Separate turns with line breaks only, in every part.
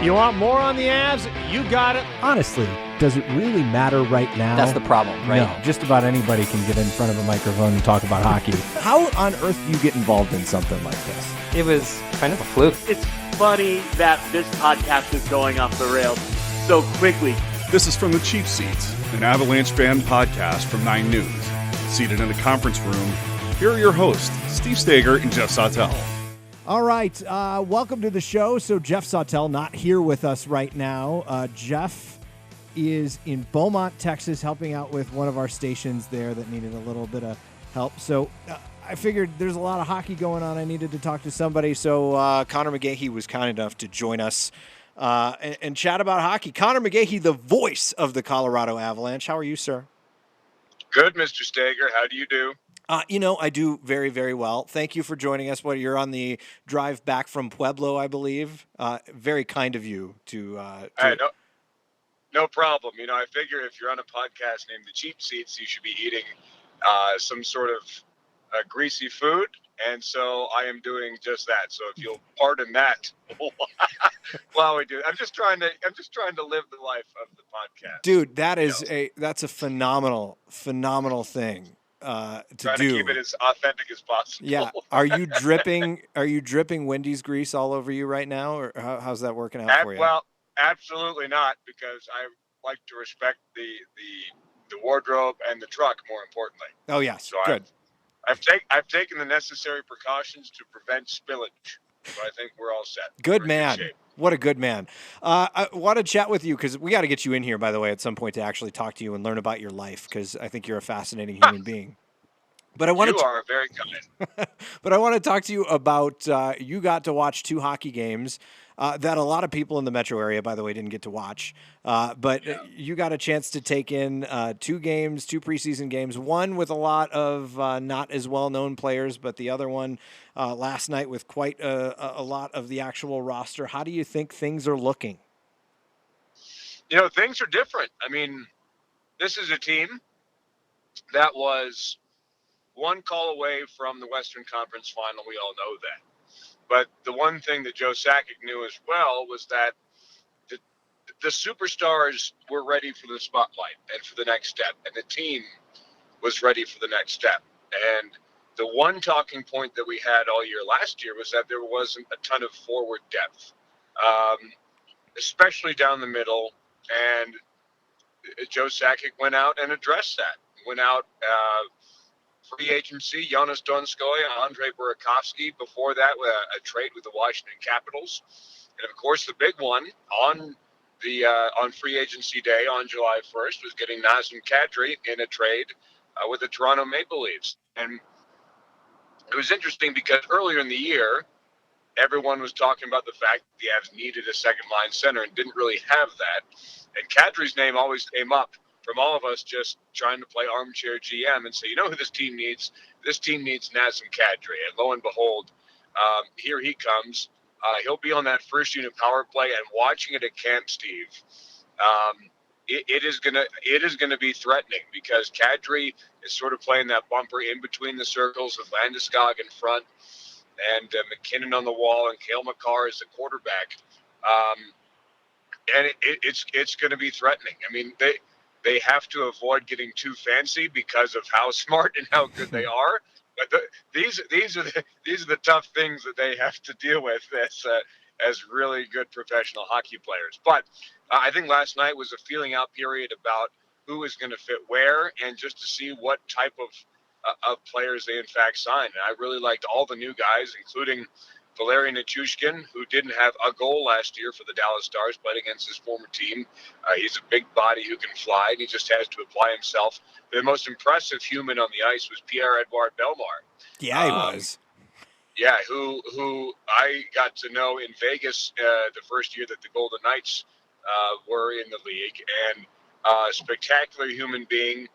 You want more on the Avs? You got it.
Honestly, does it really matter right now?
That's the problem, right?
No, just about anybody can get in front of a microphone and talk about hockey. How on earth do you get involved in something like this?
It was kind of a fluke.
It's funny that this podcast is going off the rails so quickly.
This is From the Cheap Seats, an Avalanche fan podcast from 9 News. Seated in a conference room, here are your hosts, Steve Staeger and Geoff Sawtell.
All right, welcome to the show. So Geoff Sawtell not here with us right now. Geoff is in Beaumont, Texas, helping out with one of our stations there that needed a little bit of help. So I figured there's a lot of hockey going on. I needed to talk to somebody. So Conor McGahey was kind enough to join us and chat about hockey. Conor McGahey, the voice of the Colorado Avalanche. How are you, sir?
Good, Mr. Staeger. How do you do?
I do very, very well. Thank you for joining us. You're on the drive back from Pueblo, I believe. Very kind of you to.
No problem. I figure if you're on a podcast named The Cheap Seats, you should be eating some sort of greasy food, and so I am doing just that. So if you'll pardon that, while we do, I'm just trying to live the life of the podcast.
Dude, that's a phenomenal thing. To
keep it as authentic as possible.
Yeah. Are you dripping Wendy's grease all over you right now, or how's that working out for you?
Well, absolutely not, because I like to respect the wardrobe and the truck more importantly.
Oh yes,
so
good.
I've taken the necessary precautions to prevent spillage, so I think we're all set.
Good man. What a good man. I want to chat with you because we got to get you in here, by the way, at some point to actually talk to you and learn about your life, because I think you're a fascinating human being. But you
are very kind.
But I want to talk to you about you got to watch 2 hockey games that a lot of people in the metro area, by the way, didn't get to watch. But you got a chance to take in 2 games, 2 preseason games, one with a lot of not as well-known players, but the other one last night with quite a lot of the actual roster. How do you think things are looking?
Things are different. I mean, this is a team that was one call away from the Western Conference Final. We all know that. But the one thing that Joe Sakic knew as well was that the superstars were ready for the spotlight and for the next step, and the team was ready for the next step. And the one talking point that we had all year last year was that there wasn't a ton of forward depth, especially down the middle. And Joe Sakic went out and addressed that. Went out free agency, Jonas Donskoy, Andre Burakovsky. Before that, a trade with the Washington Capitals. And, of course, the big one on free agency day on July 1st was getting Nazem Kadri in a trade with the Toronto Maple Leafs. And it was interesting because earlier in the year, everyone was talking about the fact that the Avs needed a second-line center and didn't really have that. And Kadri's name always came up from all of us just trying to play armchair GM and say, who this team needs? This team needs Nazem Kadri. And lo and behold, here he comes. He'll be on that first unit power play, and watching it at camp, Steve, it is gonna be threatening, because Kadri is sort of playing that bumper in between the circles with Landeskog in front and McKinnon on the wall, and Cale Makar is the quarterback. And it's going to be threatening. I mean, they have to avoid getting too fancy because of how smart and how good they are. But these are the tough things that they have to deal with as really good professional hockey players. But I think last night was a feeling out period about who is going to fit where, and just to see what type of players they in fact signed. And I really liked all the new guys, including Valeri Nichushkin, who didn't have a goal last year for the Dallas Stars, played against his former team. He's a big body who can fly, and he just has to apply himself. The most impressive human on the ice was Pierre Edouard Belmar.
Yeah, he was.
Yeah, who I got to know in Vegas the first year that the Golden Knights were in the league, and a spectacular human being.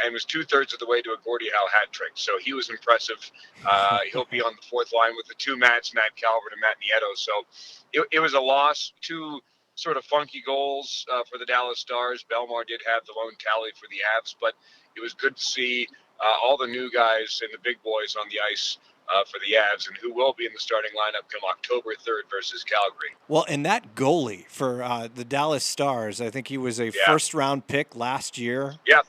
And was 2/3 of the way to a Gordie Howe hat trick. So he was impressive. He'll be on the fourth line with the 2 Matts, Matt Calvert and Matt Nieto. So it was a loss. 2 sort of funky goals for the Dallas Stars. Belmar did have the lone tally for the Avs, but it was good to see all the new guys and the big boys on the ice for the Avs, and who will be in the starting lineup come October 3rd versus Calgary.
Well, and that goalie for the Dallas Stars, I think he was a first-round pick last year.
Yep.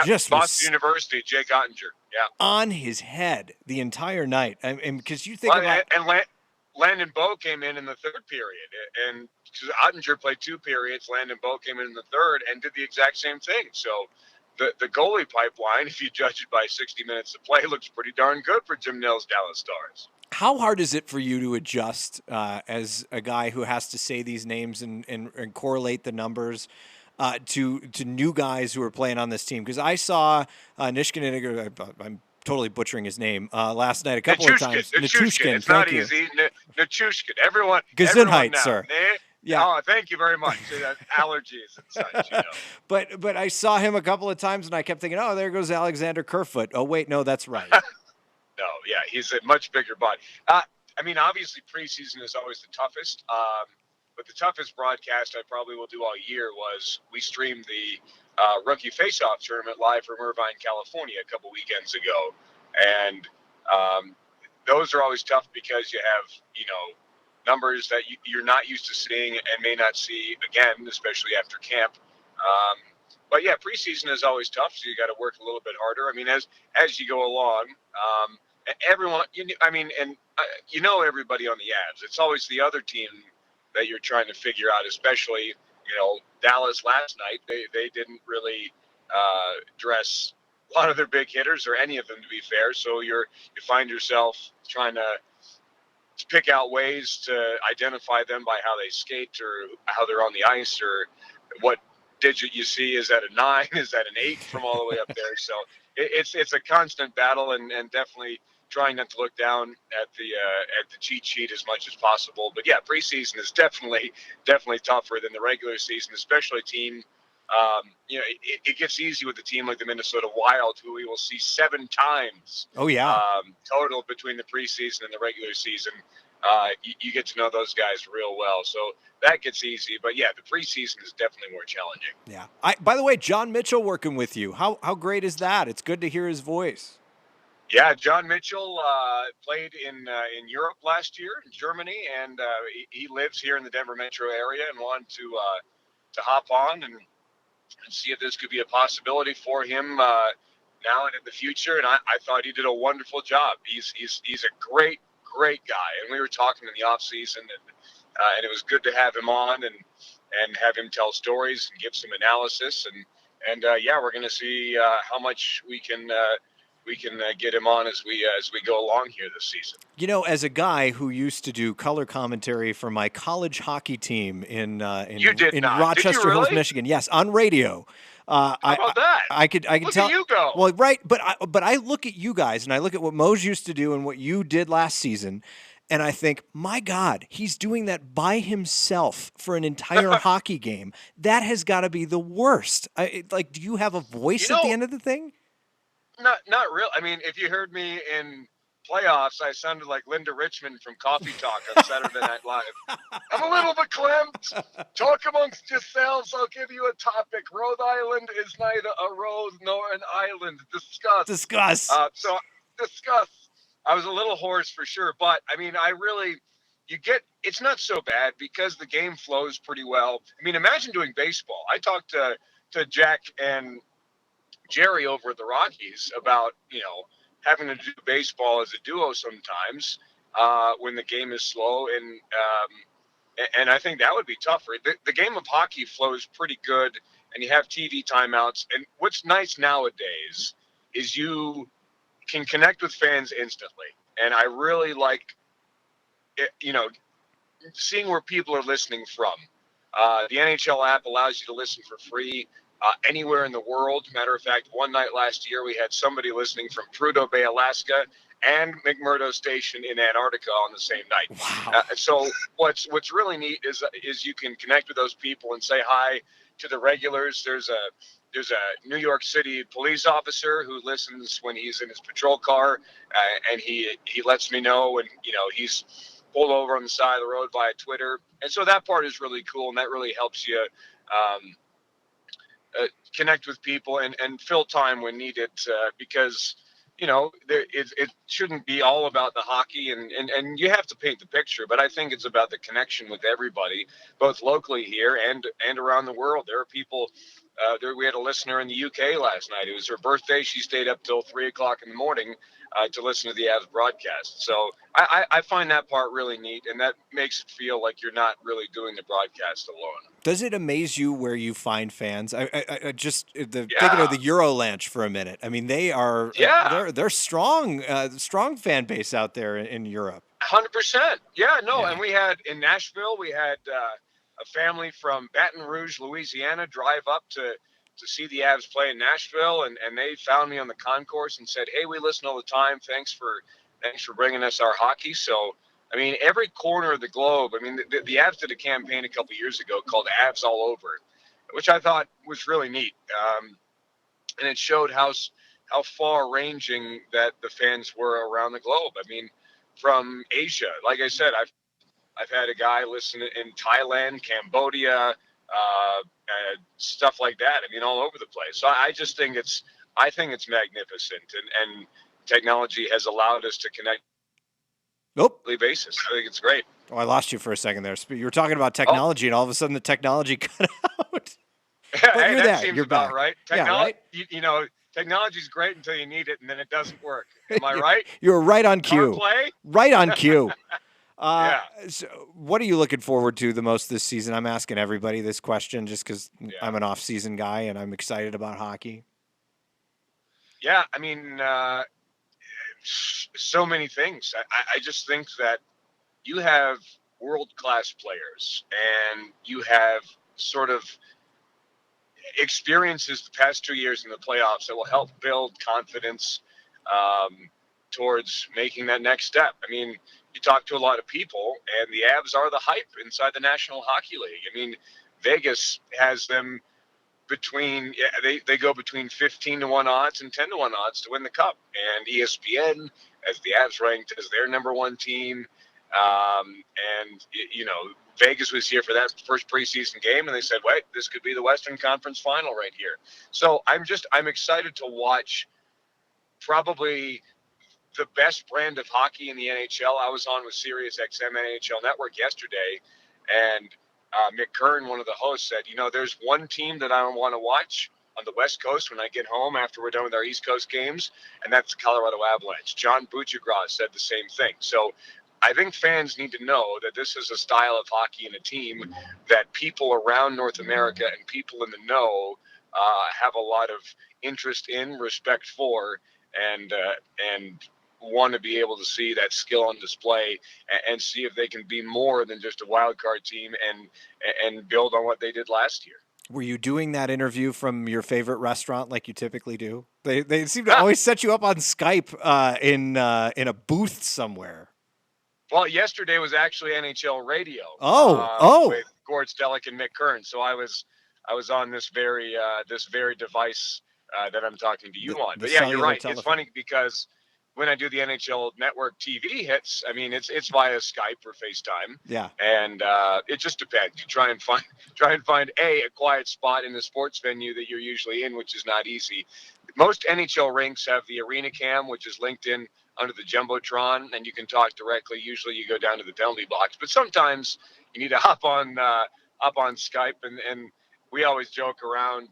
Just
Boston University, Jake Ottinger. Yeah.
On his head the entire night. And because you think about...
And Landon Bowe came in the third period. And because Ottinger played 2 periods, Landon Bowe came in the third and did the exact same thing. So the goalie pipeline, if you judge it by 60 minutes of play, looks pretty darn good for Jim Nill's Dallas Stars.
How hard is it for you to adjust as a guy who has to say these names and correlate the numbers to new guys who are playing on this team? Because I saw Nishkin, I'm totally butchering his name, last night a couple of times.
Nachushkin. It's not easy. Nachushkin. Everyone
Gesundheit, sir.
Yeah. Oh, thank you very much. So that allergies and such, you know.
But I saw him a couple of times, and I kept thinking, oh, there goes Alexander Kerfoot. Oh, wait, no, that's right.
No, yeah, he's a much bigger body. I mean, obviously, preseason is always the toughest. But the toughest broadcast I probably will do all year was we streamed the rookie face-off tournament live from Irvine, California, a couple weekends ago. And those are always tough because you have, numbers that you're not used to seeing and may not see again, especially after camp. But yeah, preseason is always tough, so you got to work a little bit harder. I mean, as you go along, everyone, everybody on the Avs. It's always the other team that you're trying to figure out, especially, Dallas last night. They didn't really dress a lot of their big hitters or any of them, to be fair. So you find yourself trying to pick out ways to identify them by how they skate or how they're on the ice or what digit you see. Is that a 9? Is that an 8 from all the way up there? So it's a constant battle and definitely trying not to look down at the cheat sheet as much as possible. But yeah, preseason is definitely tougher than the regular season, especially a team. It gets easy with a team like the Minnesota Wild, who we will see 7 times.
Oh yeah.
Total between the preseason and the regular season. You get to know those guys real well, so that gets easy. But yeah, the preseason is definitely more challenging.
Yeah. By the way, John Mitchell working with you. How great is that? It's good to hear his voice.
Yeah, John Mitchell played in Europe last year, in Germany, and he lives here in the Denver metro area and wanted to hop on and see if this could be a possibility for him now and in the future. And I thought he did a wonderful job. He's a great guy, and we were talking in the off season, and it was good to have him on and have him tell stories and give some analysis, and we're going to see how much we can get him on as we go along here this season.
As a guy who used to do color commentary for my college hockey team in Rochester Hills, Michigan, yes, on radio.
How about that?
I could
look
tell
at you go.
Well, right, but I look at you guys and I look at what Mose used to do and what you did last season, and I think, my God, he's doing that by himself for an entire hockey game. That has got to be the worst. Do you have a voice at the end of the thing?
Not real. I mean, if you heard me in playoffs, I sounded like Linda Richmond from Coffee Talk on Saturday Night Live. I'm a little verklempt. Talk amongst yourselves. I'll give you a topic. Rhode Island is neither a road nor an island. Discuss.
Discuss.
So discuss. I was a little hoarse for sure, but I mean, it's not so bad because the game flows pretty well. I mean, imagine doing baseball. I talked to Jack and Jerry over at the Rockies about, having to do baseball as a duo sometimes when the game is slow. And I think that would be tougher. The game of hockey flows pretty good, and you have TV timeouts. And what's nice nowadays is you can connect with fans instantly. And I really like, seeing where people are listening from. The NHL app allows you to listen for free anywhere in the world. Matter of fact, one night last year, we had somebody listening from Prudhoe Bay, Alaska, and McMurdo Station in Antarctica on the same night.
Wow.
So what's really neat is you can connect with those people and say hi to the regulars. There's a New York City police officer who listens when he's in his patrol car, and he lets me know when he's pulled over on the side of the road via Twitter. And so that part is really cool, and that really helps you connect with people and fill time when needed, because it shouldn't be all about the hockey, and you have to paint the picture, but I think it's about the connection with everybody, both locally here and around the world. There are people. We had a listener in the UK last night. It was her birthday. She stayed up till 3 o'clock in the morning to listen to the Avs broadcast. So I find that part really neat, and that makes it feel like you're not really doing the broadcast alone.
Does it amaze you where you find fans? I just thinking
Yeah.
of the Eurolanche for a minute. I mean, they are they're strong fan base out there in Europe.
100%. Yeah, no.
Yeah.
And we had in Nashville, we had a family from Baton Rouge, Louisiana, drive up to see the Avs play in Nashville, and they found me on the concourse and said, "Hey, we listen all the time. Thanks for bringing us our hockey." So, I mean, every corner of the globe. I mean, the Avs did a campaign a couple years ago called Avs All Over, which I thought was really neat, and it showed how far-ranging that the fans were around the globe. I mean, from Asia, like I said, I've had a guy listen in Thailand, Cambodia, stuff like that. I mean, all over the place. So I think it's magnificent, and technology has allowed us to connect on a daily basis. I think it's great.
Oh, I lost you for a second there. You were talking about technology, and all of a sudden the technology cut out. But
Hey,
you're
that
there.
seems
You're
about
back.
right.
Yeah, right?
Technology's great until you need it, and then it doesn't work. Am I right?
You're right on cue.
Play?
Right on cue.
Yeah.
So what are you looking forward to the most this season? I'm asking everybody this question just because I'm an off-season guy and I'm excited about hockey.
Yeah, I mean, so many things. I just think that you have world-class players, and you have sort of experiences the past 2 years in the playoffs that will help build confidence towards making that next step. I mean, you talk to a lot of people, and the Avs are the hype inside the National Hockey League. I mean, Vegas has them they go between 15-1 odds and 10-1 odds to win the cup, and ESPN has the Avs ranked as their number one team. Vegas was here for that first preseason game, and they said, wait, this could be the Western Conference final right here. So I'm excited to watch probably the best brand of hockey in the NHL. I was on with SiriusXM NHL Network yesterday, and McKern, one of the hosts, said, there's one team that I want to watch on the West Coast when I get home after we're done with our East Coast games, and that's the Colorado Avalanche. John Buccigross said the same thing. So I think fans need to know that this is a style of hockey and a team that people around North America and people in the know have a lot of interest in, respect for, and want to be able to see that skill on display and see if they can be more than just a wild card team and build on what they did last year.
Were you doing that interview from your favorite restaurant like you typically do? They seem to always set you up on Skype in a booth somewhere.
Well, yesterday was actually NHL radio. With Gord Stellick and Mick Kern. So I was on this very device that I'm talking to you on. But yeah, you're right. Telephone. It's funny because when I do the NHL Network TV hits, I mean it's via Skype or FaceTime.
Yeah.
And it just depends. You try and find a quiet spot in the sports venue that you're usually in, which is not easy. Most NHL rinks have the Arena Cam, which is linked in under the jumbotron, and you can talk directly. Usually you go down to the penalty box, but sometimes you need to hop on Skype, and we always joke around,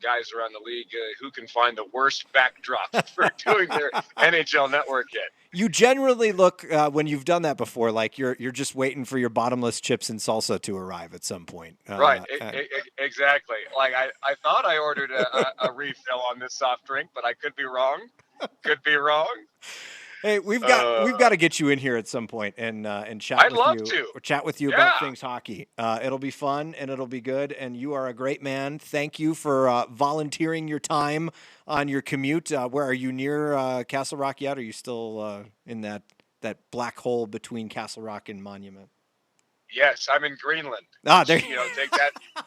guys around the league who can find the worst backdrop for doing their NHL Network hit.
You generally look when you've done that before, like you're just waiting for your bottomless chips and salsa to arrive at some point.
Right, exactly. Like I thought I ordered a refill on this soft drink, but I could be wrong.
Hey, we've got to get you in here at some point and chat.
I'd love to
chat with you about things hockey. It'll be fun and it'll be good. And you are a great man. Thank you for volunteering your time on your commute. Where are you, near Castle Rock yet? Or are you still in that black hole between Castle Rock and Monument?
Yes, I'm in Greenland.
There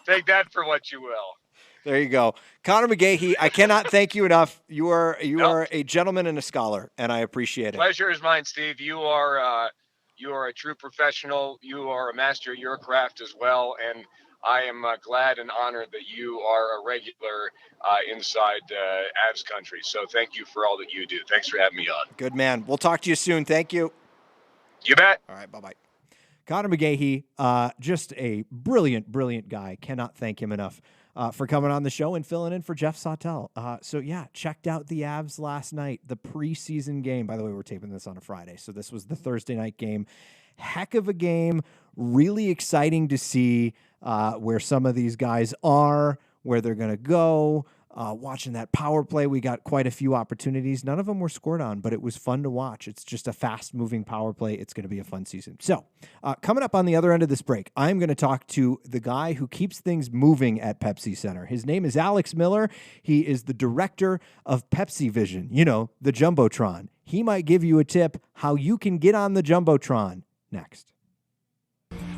take that for what you will.
There you go. Conor McGahey, I cannot thank you enough. You are a gentleman and a scholar, and I appreciate it.
Pleasure is mine, Steve. You are a true professional. You are a master at your craft as well, and I am glad and honored that you are a regular inside Avs country. So thank you for all that you do. Thanks for having me on.
Good man. We'll talk to you soon. Thank you.
You bet.
All right, bye-bye. Conor McGahey, just a brilliant, brilliant guy. Cannot thank him enough for coming on the show and filling in for Geoff Sawtell. Checked out the Avs last night, the preseason game. By the way, we're taping this on a Friday, so this was the Thursday night game. Heck of a game. Really exciting to see where some of these guys are, where they're going to go. Watching that power play, we got quite a few opportunities. None of them were scored on, but it was fun to watch. It's just a fast-moving power play. It's going to be a fun season. So, coming up on the other end of this break, I'm going to talk to the guy who keeps things moving at Pepsi Center. His name is Alex Miller. He is the director of Pepsi-vision, the jumbotron. He might give you a tip how you can get on the jumbotron next.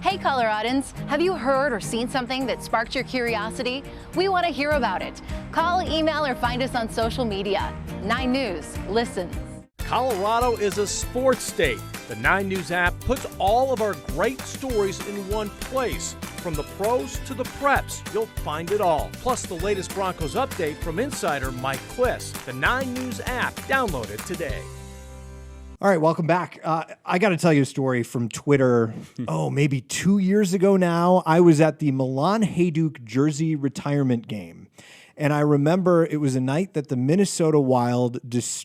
Hey Coloradans, have you heard or seen something that sparked your curiosity? We want to hear about it. Call, email, or find us on social media. 9 News listens.
Colorado is a sports state. The 9 News app puts all of our great stories in one place. From the pros to the preps, you'll find it all. Plus the latest Broncos update from insider Mike Quist. The 9 News app. Download it today.
All right, welcome back. I got to tell you a story from Twitter. Maybe 2 years ago now. I was at the Milan Hajduk jersey retirement game. And I remember it was a night that the Minnesota Wild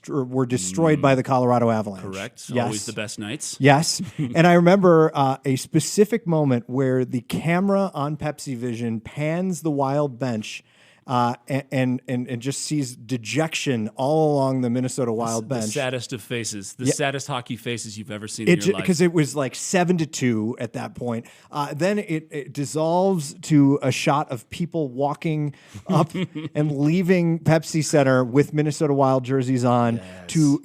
were destroyed by the Colorado Avalanche.
Correct.
Yes.
Always the best nights.
Yes. And I remember a specific moment where the camera on Pepsi-vision pans the Wild bench and just sees dejection all along the Minnesota Wild bench.
The saddest of faces, saddest hockey faces you've ever seen in your life.
Because it was like 7-2 at that point. Then it dissolves to a shot of people walking up and leaving Pepsi Center with Minnesota Wild jerseys on to,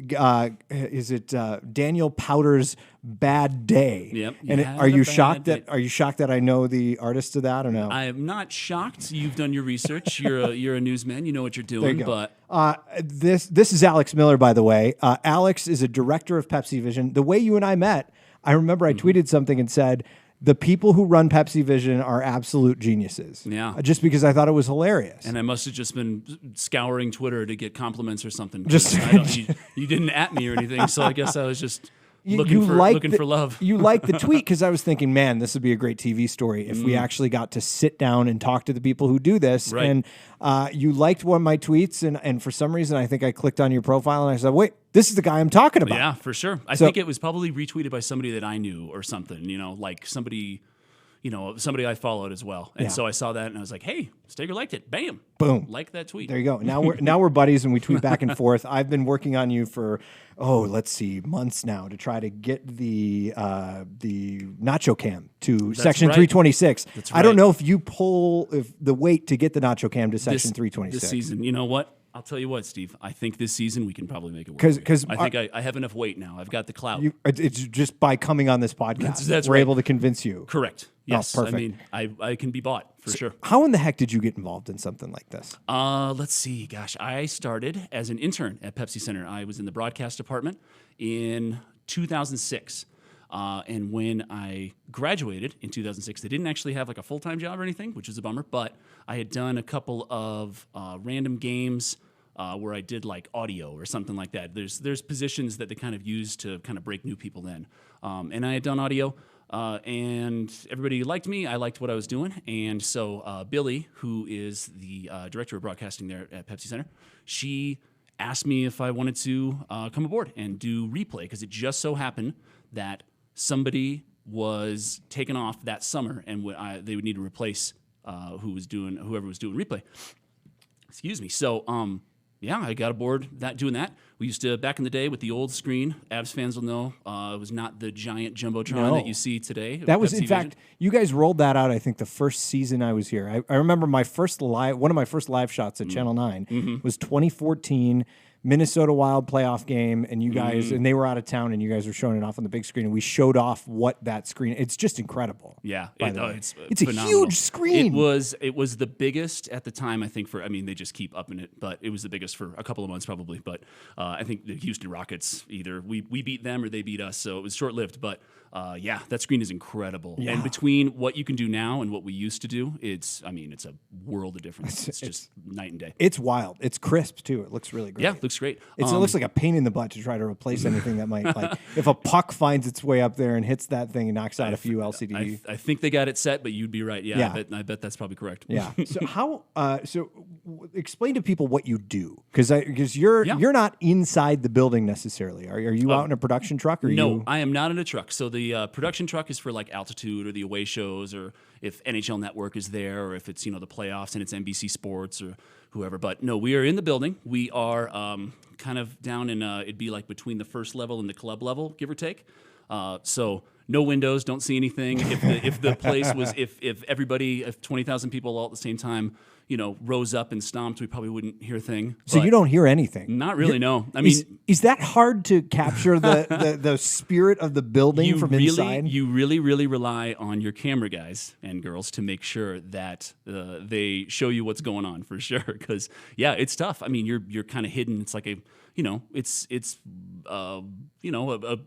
Daniel Powder's Bad Day.
Yep.
And are you shocked that I know the artist of that or no?
I am not shocked. You've done your research. You're a newsman. You know what you're doing.
There you go.
But
this is Alex Miller, by the way. Alex is a director of Pepsi-vision. The way you and I met, I remember I tweeted something and said, the people who run Pepsi-vision are absolute geniuses.
Yeah.
Just because I thought it was hilarious.
And I must have just been scouring Twitter to get compliments or something. You didn't at me or anything, so I guess I was just looking for love. You liked the tweet because I was thinking, man, this would be a great TV story if we actually got to sit down and talk to the people who do this. Right.
And you liked one of my tweets, and for some reason, I think I clicked on your profile and I said, wait, this is the guy I'm talking about.
Yeah, for sure. I think it was probably retweeted by somebody that I knew or something, like somebody I followed as well. And so I saw that and I was like, hey, Staeger liked it. Bam.
Boom.
Like that tweet.
There you go. Now we're buddies and we tweet back and forth. I've been working on you for, months now to try to get the Nacho Cam to Section 326.
That's right.
I don't know if you pull the weight to get the Nacho Cam to Section 326.
This season, you know what? I'll tell you what, Steve. I think this season we can probably make it work.
Because
I think I have enough weight now. I've got the clout.
It's just by coming on this podcast.
That's
we're
right.
able to convince you.
Correct. Yes.
Perfect.
I mean, I can be bought for sure.
How in the heck did you get involved in something like this?
Let's see. Gosh, I started as an intern at Pepsi Center. I was in the broadcast department in 2006. And when I graduated in 2006, they didn't actually have like a full-time job or anything, which is a bummer. But I had done a couple of random games where I did like audio or something like that. There's positions that they kind of use to kind of break new people in. And I had done audio, and everybody liked me. I liked what I was doing. And so Billy, who is the director of broadcasting there at Pepsi Center, she asked me if I wanted to come aboard and do replay, because it just so happened that somebody was taken off that summer, and they would need to replace whoever was doing replay. Excuse me. So, I got aboard doing that. We used to, back in the day with the old screen, Avs fans will know, it was not the giant jumbotron that you see today.
That was, in fact, you guys rolled that out, I think, the first season I was here. I remember one of my first live shots at Channel 9 was 2014 Minnesota Wild playoff game, and you guys, and they were out of town, and you guys were showing it off on the big screen, and we showed off what that screen. It's just incredible.
Yeah,
it's
phenomenal.
A huge screen.
It was the biggest at the time, I think. They just keep upping it, but it was the biggest for a couple of months probably. But I think the Houston Rockets, either we beat them or they beat us, so it was short lived. But Yeah, that screen is incredible.
Yeah.
And between what you can do now and what we used to do, it's a world of difference. It's just night and day.
It's wild. It's crisp too. It looks really great.
Yeah, it looks great.
It looks like a pain in the butt to try to replace anything that might, like, if a puck finds its way up there and hits that thing and knocks out a few LCD.
I think they got it set, but you'd be right. Yeah. I bet that's probably correct.
Yeah. So explain to people what you do, because you're not inside the building necessarily. Are you out in a production truck? Or
no, I am not in a truck. So the production truck is for like altitude or the away shows, or if NHL Network is there, or if it's the playoffs and it's NBC Sports or whoever. But no, we are in the building. We are kind of down in it'd be like between the first level and the club level, give or take. So no windows, don't see anything. If the place was if 20,000 people all at the same time rose up and stomped, we probably wouldn't hear a thing.
So you don't hear anything?
Not really, no. I mean,
is that hard to capture the spirit of the building from inside?
You really, really rely on your camera guys and girls to make sure that they show you what's going on for sure. Because it's tough. I mean, you're kind of hidden. It's like a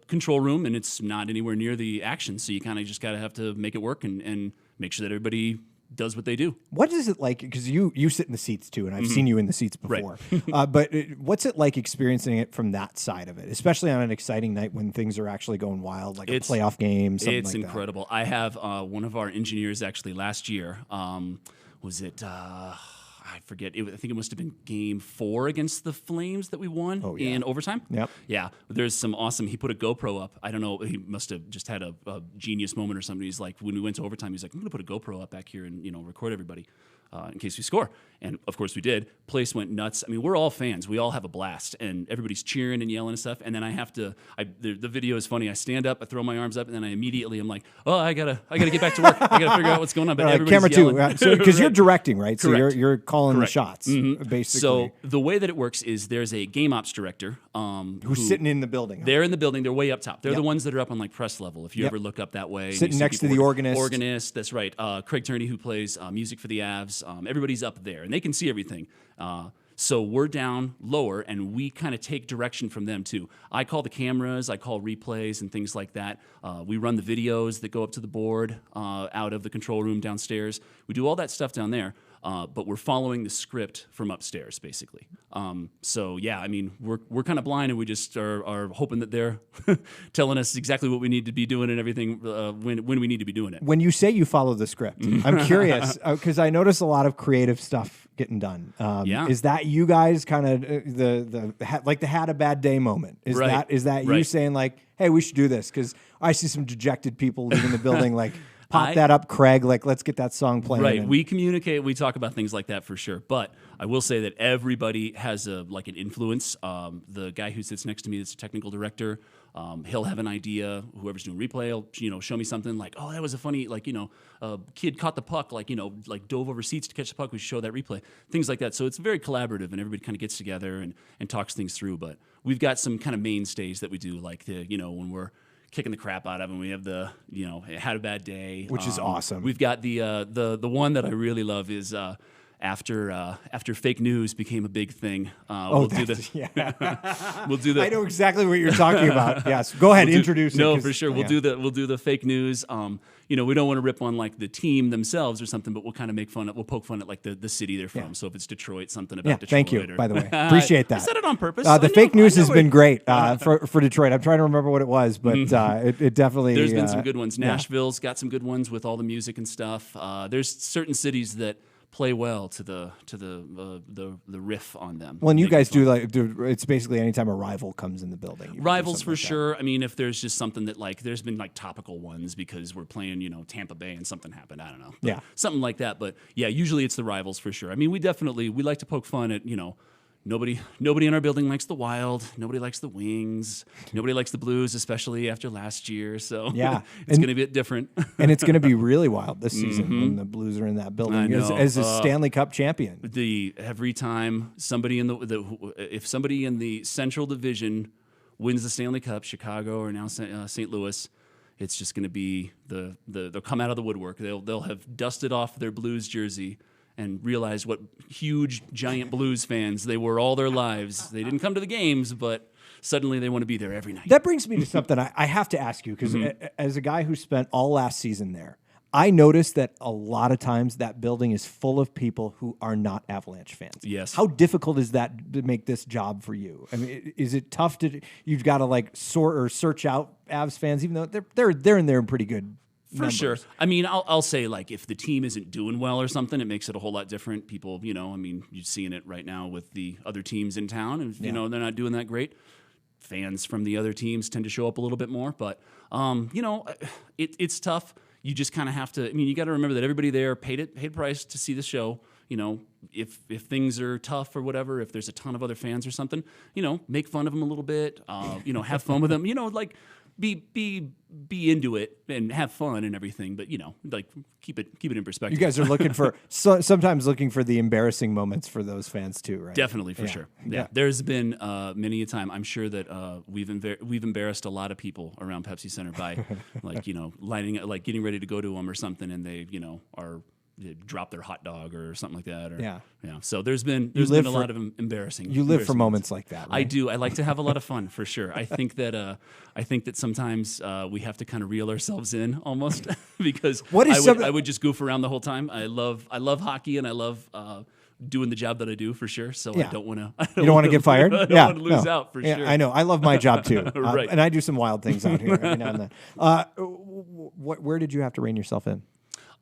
control room, and it's not anywhere near the action. So you kind of just gotta have to make it work and make sure that everybody does what they do.
What is it like? Because you sit in the seats too, and I've seen you in the seats before. Right. But what's it like experiencing it from that side of it, especially on an exciting night when things are actually going wild, like a playoff game, something like that?
It's incredible. I have one of our engineers actually last year. Was it? I forget. I think it must have been Game 4 against the Flames that we won in overtime.
Yep.
Yeah. There's some awesome. He put a GoPro up. I don't know. He must have just had a genius moment or something. He's like, when we went to overtime, he's like, I'm going to put a GoPro up back here and record everybody in case we score. And of course we did. Place went nuts. I mean, we're all fans. We all have a blast, and everybody's cheering and yelling and stuff. And then I have to. The video is funny. I stand up, I throw my arms up, and then I'm like, oh, I gotta get back to work. I gotta figure out what's going on. But everybody's
camera
yelling.
too, because you're directing, right? So
Correct.
you're calling
Correct.
the shots, basically.
So the way that it works is there's a game ops director
who's sitting in the building.
They're in the building. They're way up top. They're the ones that are up on like press level. If you ever look up that way,
sitting next to the organist.
Organist, that's right. Craig Turney, who plays music for the Avs. Everybody's up there, and they can see everything. So we're down lower, and we kind of take direction from them too. I call the cameras, I call replays and things like that. We run the videos that go up to the board out of the control room downstairs. We do all that stuff down there. But we're following the script from upstairs, basically. So yeah, I mean, we're kind of blind, and we just are hoping that they're telling us exactly what we need to be doing and everything when we need to be doing it.
When you say you follow the script, I'm curious because I notice a lot of creative stuff getting done. Is that you guys kind of the had a bad day moment? Is that you saying like, hey, we should do this? Because I see some dejected people leaving the building like. Pop that up, Craig. Like, let's get that song playing.
Right. We communicate. We talk about things like that for sure. But I will say that everybody has an influence. The guy who sits next to me, that's a technical director. He'll have an idea. Whoever's doing replay, will show me something like, oh, that was a funny, a kid caught the puck, dove over seats to catch the puck. We show that replay, things like that. So it's very collaborative, and everybody kind of gets together and talks things through. But we've got some kind of mainstays that we do, like when we're kicking the crap out of him. We have had a bad day,
which is awesome.
We've got the one that I really love is after fake news became a big thing. We'll do the.
I know exactly what you're talking about. Yes, go ahead, introduce it.
No, for sure. We'll do the fake news. We don't want to rip on like the team themselves or something, but we'll kind of make fun. We'll poke fun at like the city they're from. Yeah. So if it's Detroit, something about Detroit.
Thank you. By the way, appreciate that.
I said it on purpose.
The fake news has been great for Detroit. I'm trying to remember what it was, but it definitely.
There's been some good ones. Nashville's got some good ones with all the music and stuff. There's certain cities that play well to the riff on them.
Well, and you guys do it's basically anytime a rival comes in the building.
Rivals for sure. I mean, if there's just something that there's been topical ones because we're playing Tampa Bay and something happened. I don't know. But something like that. But yeah, usually it's the rivals for sure. I mean, we like to poke fun at Nobody in our building likes the Wild. Nobody likes the Wings. Nobody likes the Blues, especially after last year. So it's going to be a bit different.
And it's going to be really wild this season when the Blues are in that building as a Stanley Cup champion.
Every time somebody if somebody in the Central Division wins the Stanley Cup, Chicago or now St. Louis, it's just going to be they'll come out of the woodwork. They'll have dusted off their Blues jersey and realize what huge, giant Blues fans they were all their lives. They didn't come to the games, but suddenly they want to be there every night.
That brings me to something I have to ask you, because as a guy who spent all last season there, I noticed that a lot of times that building is full of people who are not Avalanche fans.
Yes.
How difficult is that to make this job for you? I mean, is it tough you've got to like sort or search out Avs fans, even though they're in there in pretty good
For
numbers?
sure. I mean, I'll say, like, if the team isn't doing well or something, it makes it a whole lot different. People, I mean, you're seeing it right now with the other teams in town, and, they're not doing that great. Fans from the other teams tend to show up a little bit more, but, it's tough. You just kind of have to, I mean, you got to remember that everybody there paid price to see the show. If things are tough or whatever, if there's a ton of other fans or something, make fun of them a little bit, have fun with them, like, be into it and have fun and everything, but like keep it in perspective.
You guys are looking for sometimes looking for the embarrassing moments for those fans too, right?
Definitely, for sure. Yeah. There's been many a time. I'm sure that we've embarrassed a lot of people around Pepsi Center by like getting ready to go to them or something, and they they drop their hot dog or something like that. Or, So there's been a lot of embarrassing.
You live for moments like that. Right?
I do. I like to have a lot of fun, for sure. I think that sometimes we have to kind of reel ourselves in almost because I would just goof around the whole time. I love hockey, and I love doing the job that I do, for sure. So I don't want to.
You don't want to get fired.
I don't want to lose out, for sure.
I know. I love my job too,
Right.
and I do some wild things out here every now and then. Where did you have to rein yourself in?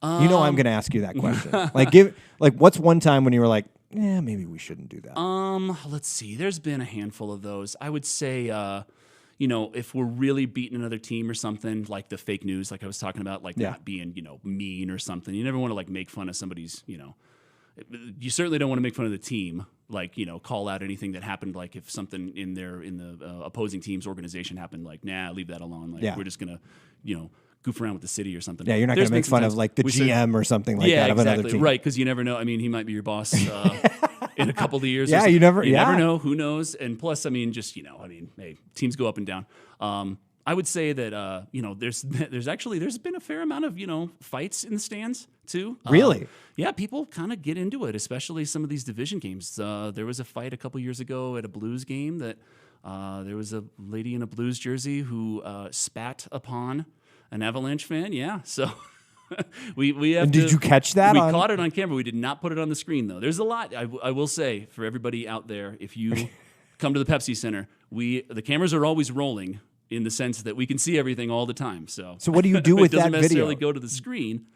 I'm going to ask you that question. What's one time when you were like, maybe we shouldn't do that?
Let's see. There's been a handful of those. I would say, if we're really beating another team or something, like the fake news, like I was talking about, like not being, mean or something. You never want to like make fun of somebody's, you certainly don't want to make fun of the team, like, call out anything that happened. Like if something in the opposing team's organization happened, like, leave that alone. Like we're just going to, goof around with the city or something.
Yeah, you're not going to make fun of like the GM or something like that of another team.
Right, because you never know. I mean, he might be your boss in a couple of years.
Yeah, you never
know. Who knows? And plus, I mean, just hey, teams go up and down. I would say that there's been a fair amount of fights in the stands too.
Really?
Yeah, people kind of get into it, especially some of these division games. There was a fight a couple years ago at a Blues game that there was a lady in a Blues jersey who spat upon an Avalanche fan. Yeah, so we have.
And did you catch that?
We caught it on camera. We did not put it on the screen though. There's a lot. I will say for everybody out there, if you come to the Pepsi Center, the cameras are always rolling, in the sense that we can see everything all the time. So
what do you do with that video?
It doesn't necessarily go to the screen.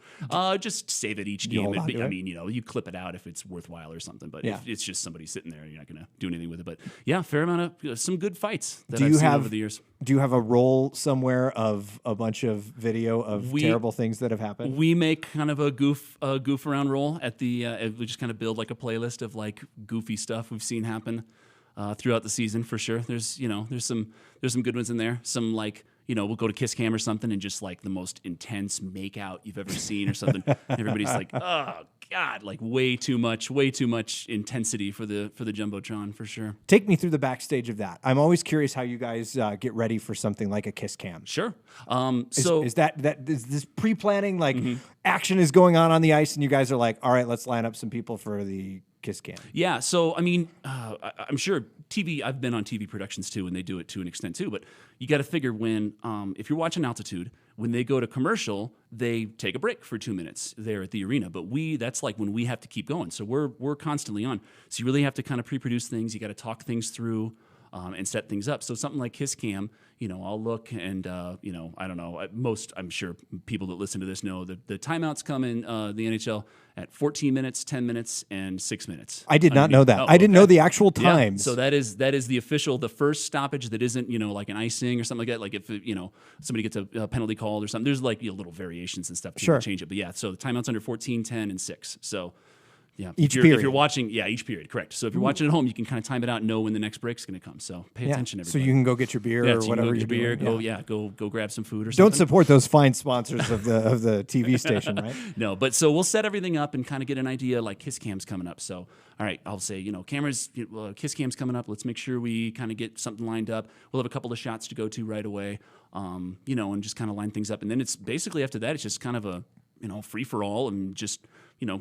Just save it each game. I mean, you clip it out if it's worthwhile or something. But if it's just somebody sitting there, you're not going to do anything with it. But yeah, fair amount of some good fights that I've seen over the years.
Do you have a roll somewhere of a bunch of video of terrible things that have happened?
We make kind of a goof around roll at the. We just kind of build like a playlist of like goofy stuff we've seen happen throughout the season, for sure. There's some good ones in there. Some like, we'll go to Kiss Cam or something and just like the most intense make out you've ever seen or something. Everybody's like, oh God, like way too much intensity for the jumbotron, for sure.
Take me through the backstage of that. I'm always curious how you guys get ready for something like a Kiss Cam.
Sure.
Is this pre-planning, like action is going on the ice and you guys are like, all right, let's line up some people for the Kiss Cam?
Yeah, so I mean, I'm sure TV. I've been on TV productions too, and they do it to an extent too. But you got to figure when, if you're watching Altitude, when they go to commercial, they take a break for 2 minutes there at the arena. But that's like when we have to keep going. So we're constantly on. So you really have to kind of pre-produce things. You got to talk things through and set things up. So something like Kiss Cam, I'll look and, I don't know. I'm sure people that listen to this know that the timeouts come in the NHL at 14 minutes, 10 minutes, and 6 minutes.
I did not know that. I didn't know the actual times.
Yeah. So that is the first stoppage that isn't, like an icing or something like that. Like if, somebody gets a penalty called or something, there's like little variations and stuff to change it. But yeah, so the timeouts under 14, 10, and 6. So yeah,
each period.
If you're watching, each period, correct. So if you're watching at home, you can kind of time it out and know when the next break's going to come. So pay attention, everybody.
So you can go get your beer or whatever
you're doing. Go grab some food or something.
Don't support those fine sponsors of the TV station, right?
No, but so we'll set everything up and kind of get an idea. Like Kiss Cam's coming up, so all right, I'll say cameras. Kiss Cam's coming up. Let's make sure we kind of get something lined up. We'll have a couple of shots to go to right away, and just kind of line things up. And then it's basically after that, it's just kind of a free for all and just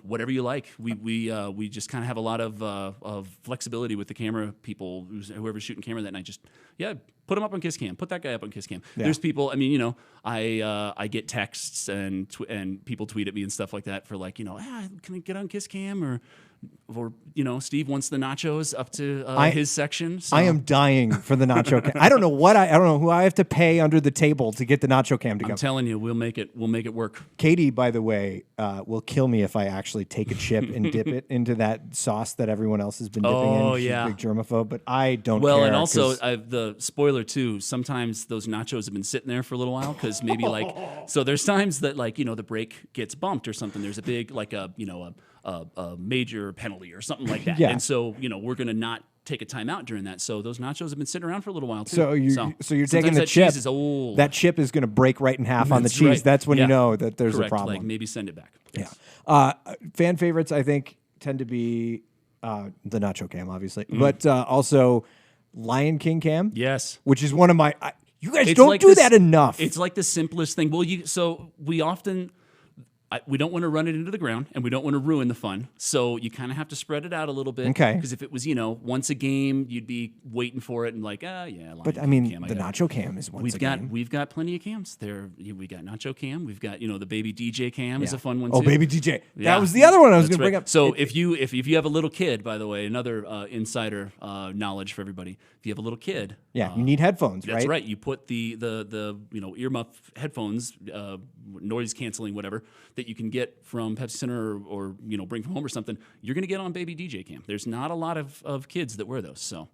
whatever you like. We just kind of have a lot of flexibility with the camera people, whoever's shooting camera that night. Just put them up on Kiss Cam. Put that guy up on Kiss Cam. Yeah. There's people. I mean, I get texts and people tweet at me and stuff like that for like, can I get on Kiss Cam or Steve wants the nachos up to his section. So.
I am dying for the Nacho Cam. I don't know who I have to pay under the table to get the Nacho Cam to go.
I'm telling you, we'll make it work.
Katie, by the way, will kill me if I actually take a chip and dip it into that sauce that everyone else has been dipping in.
Oh,
She's
yeah.
a big germaphobe, but I don't care.
Well, and also the spoiler too. Sometimes those nachos have been sitting there for a little while because maybe so there's times that the break gets bumped or something. There's a big a major penalty or something like that.
Yeah.
And so, we're going to not take a timeout during that. So those nachos have been sitting around for a little while too.
So you're taking the
that
chip.
Cheese is old.
That chip is going to break right in half on the
That's
cheese.
right.
That's when you
Yeah.
know that there's
Correct.
a problem.
Like maybe send it back. Yes.
Yeah. Fan favorites, I think, tend to be the Nacho Cam, obviously, but also Lion King Cam.
Yes.
Which is one of my. You guys
It's
don't
like
do
this-
that enough.
It's like the simplest thing. Well, we often. We don't want to run it into the ground, and we don't want to ruin the fun. So you kind of have to spread it out a little bit.
Okay.
Because if it was, once a game, you'd be waiting for it and like,
But I mean, the Nacho Cam is once a game.
We've got plenty of cams there. We got Nacho Cam. We've got the baby DJ Cam is
Yeah.
a fun one
Oh,
too.
baby DJ.
Yeah.
That was the other one I was
That's
going to bring
right.
up.
So if you have a little kid, by the way, another insider knowledge for everybody. If you have a little kid,
you need headphones, right?
that's right. You put the earmuff headphones, noise canceling, whatever that you can get from Pepsi Center or bring from home or something. You're going to get on baby DJ Cam. There's not a lot of kids that wear those, so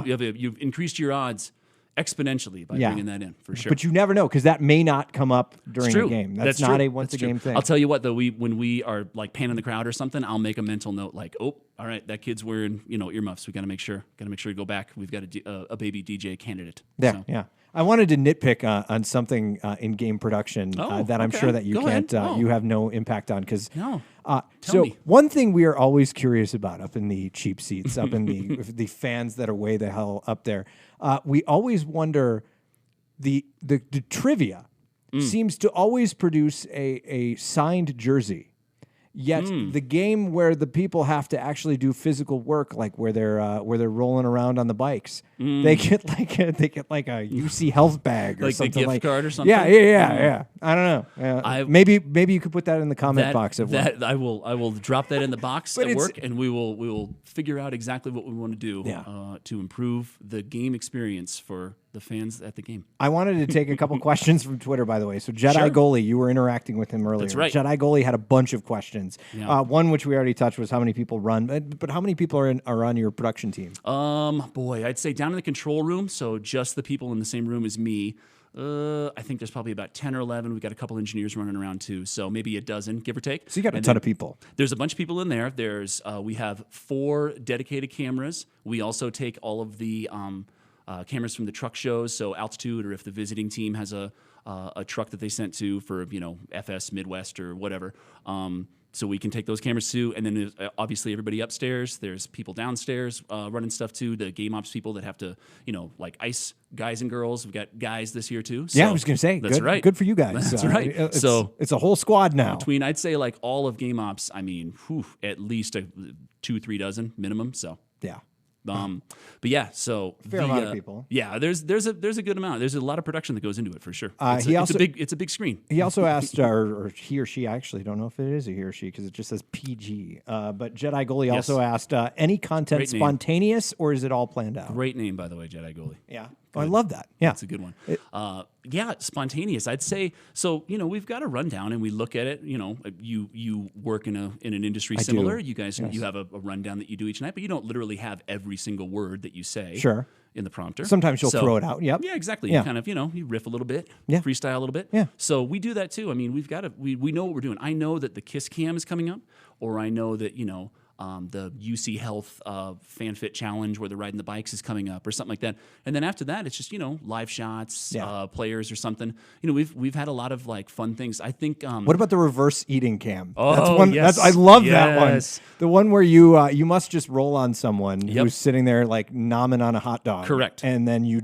you've increased your odds exponentially by bringing that in for sure.
But you never know because that may not come up during a game. That's not
true.
a once a game thing.
I'll tell you what though, when we are like panning the crowd or something, I'll make a mental note like, oh, all right, that kid's wearing earmuffs. We got to make sure to go back. We've got a baby DJ candidate.
Yeah,
So.
yeah. I wanted to nitpick on something in game production that I'm sure that you
Go
can't,
ahead.
you have no impact on. Because
Tell
so
me.
one thing we are always curious about up in the cheap seats, up in the fans that are way the hell up there, we always wonder the trivia seems to always produce a signed jersey. Yet the game where the people have to actually do physical work, like where they're rolling around on the bikes, they get like a UC Health bag or
Like the
something
gift
like
card or something?
Yeah. I don't know. Maybe you could put that in the comment box of what.
I will drop that in the box
But
at
it's-
work, and we will figure out exactly what we want to do to improve the game experience for the fans at the game.
I wanted to take a couple questions from Twitter, by the way. So Jedi
Sure.
Goalie, you were interacting with him earlier.
That's right.
Jedi Goalie had a bunch of questions.
Yeah.
One which we already touched was how many people run, but how many people are on your production team?
Boy, I'd say down in the control room, so just the people in the same room as me. I think there's probably about 10 or 11. We've got a couple engineers running around too, so maybe a dozen, give or take.
So you got a
And
ton
then
of people.
There's a bunch of people in there. We have 4 dedicated cameras. We also take all of the cameras from the truck shows, so altitude, or if the visiting team has a truck that they sent to for FS Midwest or whatever. So we can take those cameras too, and then there's obviously everybody upstairs. There's people downstairs running stuff too. The game ops people that have to, like ice guys and girls. We've got guys this year too. So
Yeah, I was going to say,
that's
good,
right.
good for you guys.
That's right.
It's a whole squad now.
Between I'd say like all of game ops, I mean, at least 2-3 dozen minimum. So
Yeah.
But yeah, so
Fair amount of people.
Yeah, there's a good amount. There's a lot of production that goes into it for sure. It's a big screen.
He also asked, or he or she, I actually don't know if it is a he or she because it just says PG. But Jedi Goalie also asked, any content
Great name.
spontaneous or is it all planned out?
Great name, by the way, Jedi Goalie.
Yeah. Oh, I love that. Yeah.
That's a good one. Spontaneous. I'd say so. We've got a rundown, and we look at it. You work in an industry
I
similar.
do.
You guys,
Yes.
you have a rundown that you do each night, but you don't literally have every single word that you say.
Sure.
In the prompter.
Sometimes you'll throw it out. Yep.
Yeah, exactly.
Yeah.
You kind of, you riff a little bit,
Yeah.
freestyle a little bit.
Yeah.
So we do that too. I mean, we know what we're doing. I know that the Kiss Cam is coming up, or I know that, the UC Health FanFit Challenge where they're riding the bikes is coming up or something like that. And then after that, it's just, live shots, players or something. We've had a lot of like fun things. I think.
What about the reverse eating cam?
Oh,
that's one.
yes.
I love that one.
Yes.
The one where you must just roll on someone
Yep.
who's sitting there like nomming on a hot dog.
Correct.
And then you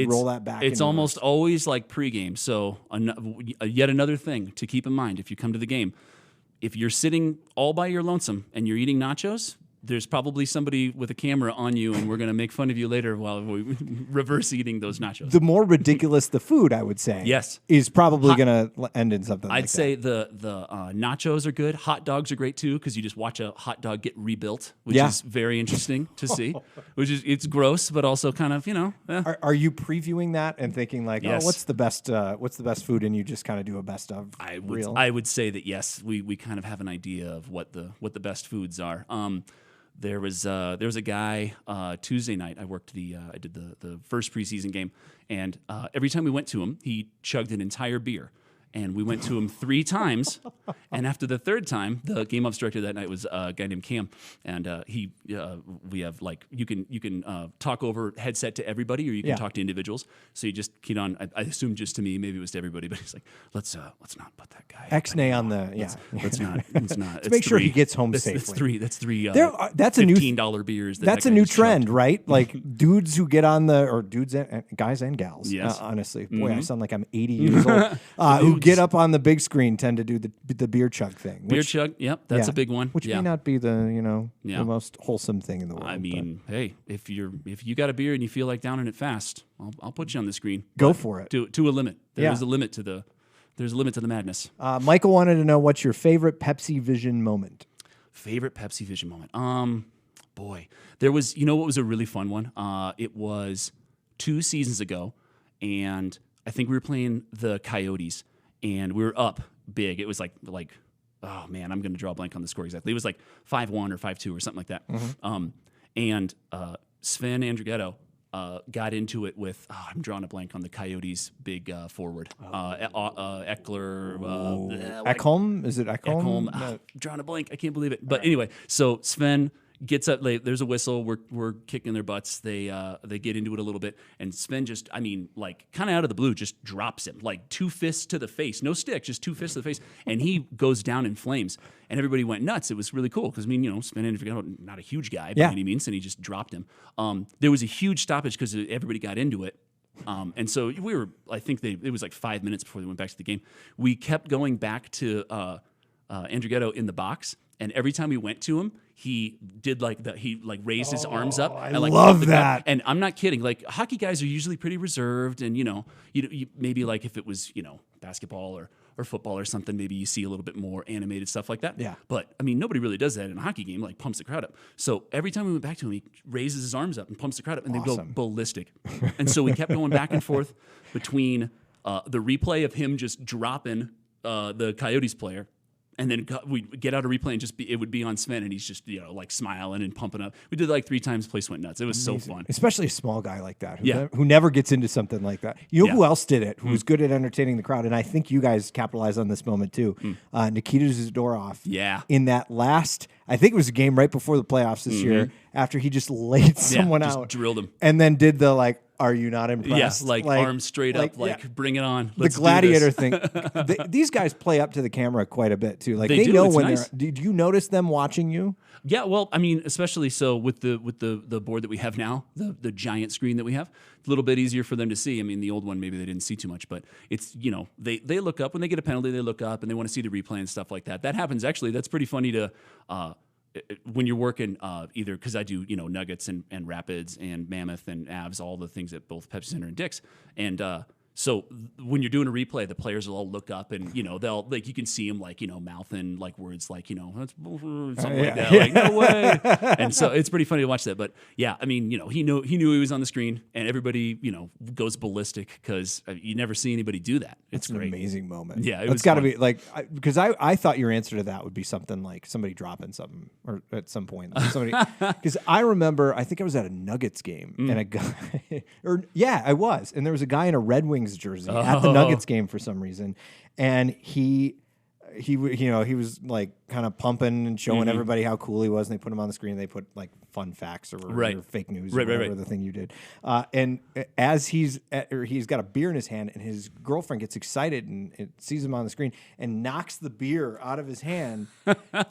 roll that back.
It's
in
almost
reverse.
always like pregame. So yet another thing to keep in mind if you come to the game. if you're sitting all by your lonesome and you're eating nachos, there's probably somebody with a camera on you, and we're going to make fun of you later while we reverse eating those nachos.
The more ridiculous the food, I would say,
yes,
is probably going to end in something.
I'd say the nachos are good. Hot dogs are great too, because you just watch a hot dog get rebuilt, which is very interesting to see. It's gross, but also kind of
Are you previewing that and thinking like,
yes.
oh, what's the best food, and you just kind of do a best of?
I would say that yes, we kind of have an idea of what the best foods are. There was a guy Tuesday night. I did the first preseason game, and every time we went to him, he chugged an entire beer. And we went to him 3 times, and after the 3rd time, the game ops director that night was a guy named Cam, and we have like you can talk over headset to everybody, or you can talk to individuals. So you just keyed on. I assume just to me, maybe it was to everybody, but he's like, let's not put that guy.
X-nay on the
Let's not.
Let's make sure he gets home safely.
That's three.
That's a new
$15 beers.
That's a new trend, right? Like dudes who get on dudes and guys and gals.
Yes.
Honestly, boy, I sound like I'm 80 years old. Who get up on the big screen tend to do the beer chug thing.
Beer chug, yep, that's a big one.
Which may not be the most wholesome thing in the world.
I mean, hey, if you got a beer and you feel like downing it fast, I'll put you on the screen.
Go for it.
To a limit. There's a limit to the madness.
Michael wanted to know, what's your favorite Pepsi-vision moment?
Favorite Pepsi-vision moment? Boy, there was. You know what was a really fun one? It was 2 seasons ago, and I think we were playing the Coyotes. And we were up big. It was like, oh man, I'm going to draw a blank on the score exactly. It was like 5-1 or 5-2 or something like that. Mm-hmm. And Sven Andrighetto got into it with, I'm drawing a blank on the Coyotes' big forward. Eckler.
Ekholm? Is it Ekholm?
No. Drawing a blank. I can't believe it. But anyway, so Sven gets up late. There's a whistle. We're kicking their butts. They get into it a little bit, and Sven just, kind of out of the blue, just drops him like 2 fists to the face, no stick, just 2 fists to the face, and he goes down in flames. And everybody went nuts. It was really cool because Sven Andrighetto, not a huge guy by any means, and he just dropped him. There was a huge stoppage because everybody got into it. And so we were. I think it was like 5 minutes before they went back to the game. We kept going back to Andrighetto in the box. And every time we went to him, he did he raised his arms up.
I love that.
And I'm not kidding. Like, hockey guys are usually pretty reserved, and you maybe like if it was basketball or football or something, maybe you see a little bit more animated stuff like that.
Yeah.
But nobody really does that in a hockey game. Like, pumps the crowd up. So every time we went back to him, he raises his arms up and pumps the crowd up, and they go ballistic. And so we kept going back and forth between the replay of him just dropping the Coyotes player. And then we get out a replay and it would be on Sven, and he's just smiling and pumping up. We did 3 times, place went nuts. It was
amazing.
So fun,
especially a small guy like that who never gets into something like that. You know who else did it? Who was good at entertaining the crowd, and I think you guys capitalized on this moment too. Nikita Zadorov.
Yeah,
in that last, I think it was a game right before the playoffs this year, after he just laid someone
just
out,
drilled him,
and then did the are you not impressed?
Yeah, arms straight up, bring it on.
Let's the gladiator thing. These guys play up to the camera quite a bit too. Like they know when nice. Did you notice them watching you?
Yeah, well, especially so with the board that we have now, the giant screen that we have, a little bit easier for them to see. The old one maybe they didn't see too much, but it's they look up when they get a penalty, they look up and they want to see the replay and stuff like that. That happens actually. That's pretty funny to. When you're working either, because I do Nuggets and Rapids and Mammoth and Avs, all the things at both Pepsi Center and Dick's, and so when you're doing a replay, the players will all look up and they'll you can see them mouthing words that's something like that, no way, and so it's pretty funny to watch that. But yeah, he knew he was on the screen, and everybody goes ballistic because you never see anybody do that. It's great.
An amazing moment.
Yeah,
it's got to be because I thought your answer to that would be something like somebody dropping something or at some point because I remember I think I was at a Nuggets game and a guy I was, and there was a guy in a Red Wings jersey at the Nuggets game for some reason, and he was kind of pumping and showing everybody how cool he was, and they put him on the screen and they put fun facts or fake news or whatever the thing you did, and as he's got a beer in his hand, and his girlfriend gets excited and it sees him on the screen and knocks the beer out of his hand,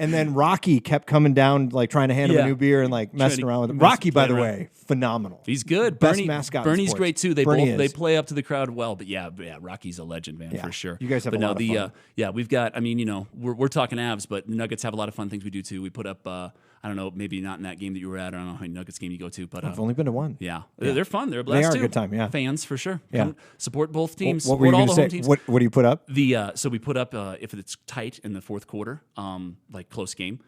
and then Rocky kept coming down trying to hand him a new beer and messing around with him. Rocky, by the way, phenomenal.
He's good.
Best mascot.
Bernie's great too. They play up to the crowd well, but yeah, Rocky's a legend, man, for sure.
You guys have a lot of fun.
We've got mean, we're talking Avs, but the Nuggets have a lot of fun things we do too. We put up, I don't know, maybe not in that game that you were at. I don't know how many Nuggets game you go to, but
I've only been to one.
Yeah, they're fun. They're a blast.
They are
too.
a good time. Yeah,
fans for sure.
Yeah,
come support both teams.
What were you
all
going to
the
say?
home teams.
What do you put up?
So we put up if it's tight in the fourth quarter, like close game.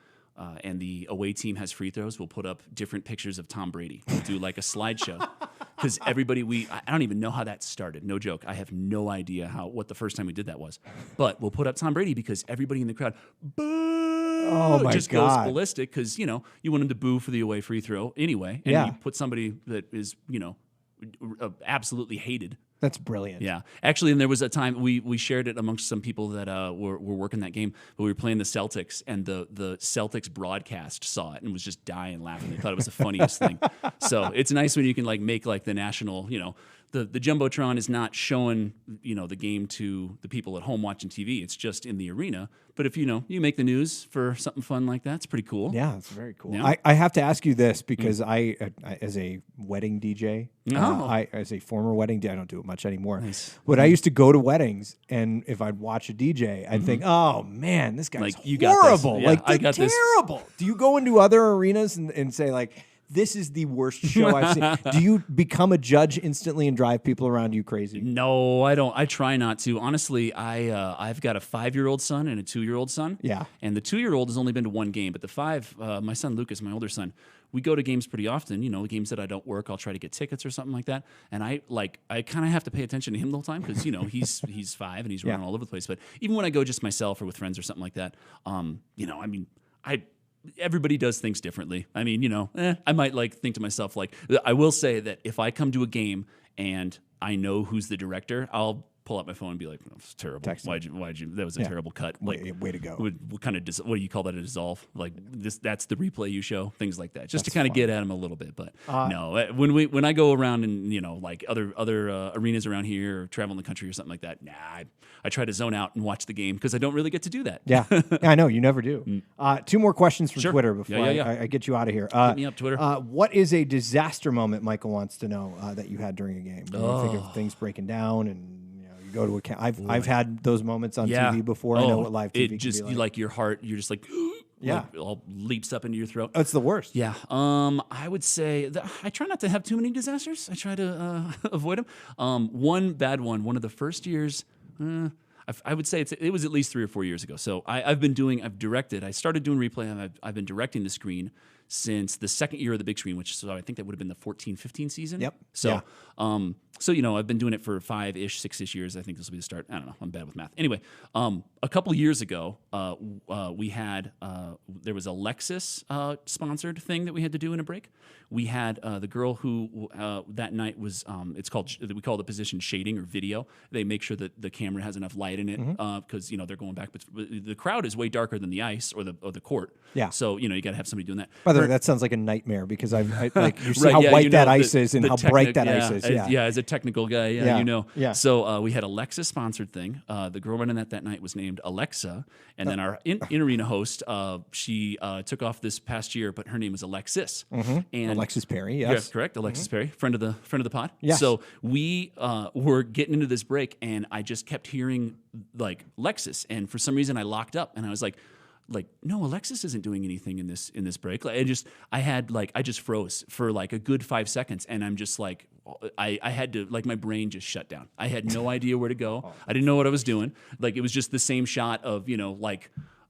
And the away team has free throws, we'll put up different pictures of Tom Brady. We'll do like a slideshow. Because everybody, I don't even know how that started. No joke. I have no idea what the first time we did that was. But we'll put up Tom Brady because everybody in the crowd, boo, just goes ballistic because, you want them to boo for the away free throw anyway. And you put somebody that is, absolutely hated.
That's brilliant.
Yeah. Actually, and there was a time we shared it amongst some people that were working that game, but we were playing the Celtics, and the Celtics broadcast saw it and was just dying laughing. They thought it was the funniest thing. So it's nice when you can make the national, the jumbotron is not showing, the game to the people at home watching TV. It's just in the arena. But if, you make the news for something fun like that, it's pretty cool.
Yeah, it's very cool.
Yeah.
I have to ask you this because I, as a wedding DJ, as a former wedding DJ, I don't do it much anymore.
Nice.
But I used to go to weddings, and if I'd watch a DJ, I'd think, oh, man, this guy's horrible.
Yeah,
I got terrible. This. Do you go into other arenas and say, this is the worst show I've seen? Do you become a judge instantly and drive people around you crazy?
No, I don't. I try not to. Honestly, I've got a 5-year-old son and a 2-year-old son.
Yeah. And
the 2-year-old has only been to one game, but the 5, my son Lucas, my older son, we go to games pretty often. Games that I don't work, I'll try to get tickets or something like that. And I kind of have to pay attention to him the whole time because he's 5 and he's running all over the place. But even when I go just myself or with friends or something like that, everybody does things differently. I mean, I might think to myself, I will say that if I come to a game and I know who's the director, I'll pull out my phone and be like, oh, "It's terrible. Why'd you? That was a terrible cut.
Way to go.
What kind of what do you call that? A dissolve? That's the replay you show. Things like that, just to kind of get at him a little bit. But no, when I go around and other arenas around here or travel in the country or something like that, I try to zone out and watch the game because I don't really get to do that.
Yeah, I know you never do. 2 more questions from Twitter before I get you out of here.
Hit me up, Twitter.
What is a disaster moment? Michael wants to know that you had during a game. You think of things breaking down and. You go to a I've had those moments on TV before. I know what live TV
just
can be like.
Your heart, you're just all leaps up into your throat.
That's the worst.
Yeah. I would say I try not to have too many disasters. I try to avoid them. One bad one of the first years. I would say it was at least 3 or 4 years ago. So I've directed. I started doing replay. And I've been directing the screen since the second year of the big screen, I think that would have been the 14-15 season.
Yep.
So, I've been doing it for 5-ish, 6-ish years. I think this will be the start. I don't know. I'm bad with math. Anyway, a couple of years ago, we had there was a Lexus sponsored thing that we had to do in a break. We had the girl who that night was we call the position shading or video. They make sure that the camera has enough light in it because they're going back. But the crowd is way darker than the ice or the court.
Yeah.
So you got to have somebody doing that.
By the way, that sounds like a nightmare because you see how white that ice is and how bright that ice is.
Yeah, as a technical guy,
Yeah.
So we had a Lexus sponsored thing. The girl running that night was named Alexa, and then our in-arena host, she took off this past year, but her name was Alexis. And
Alexis Perry, yes.
Yeah, correct. Alexis Perry, friend of the pod.
Yes.
So we were getting into this break, and I just kept hearing Lexus, and for some reason I locked up, and I was like, no, Alexis isn't doing anything in this break. I just froze for a good 5 seconds, and I'm just I had to my brain just shut down. I had no idea where to go. I didn't know what I was doing. It was just the same shot of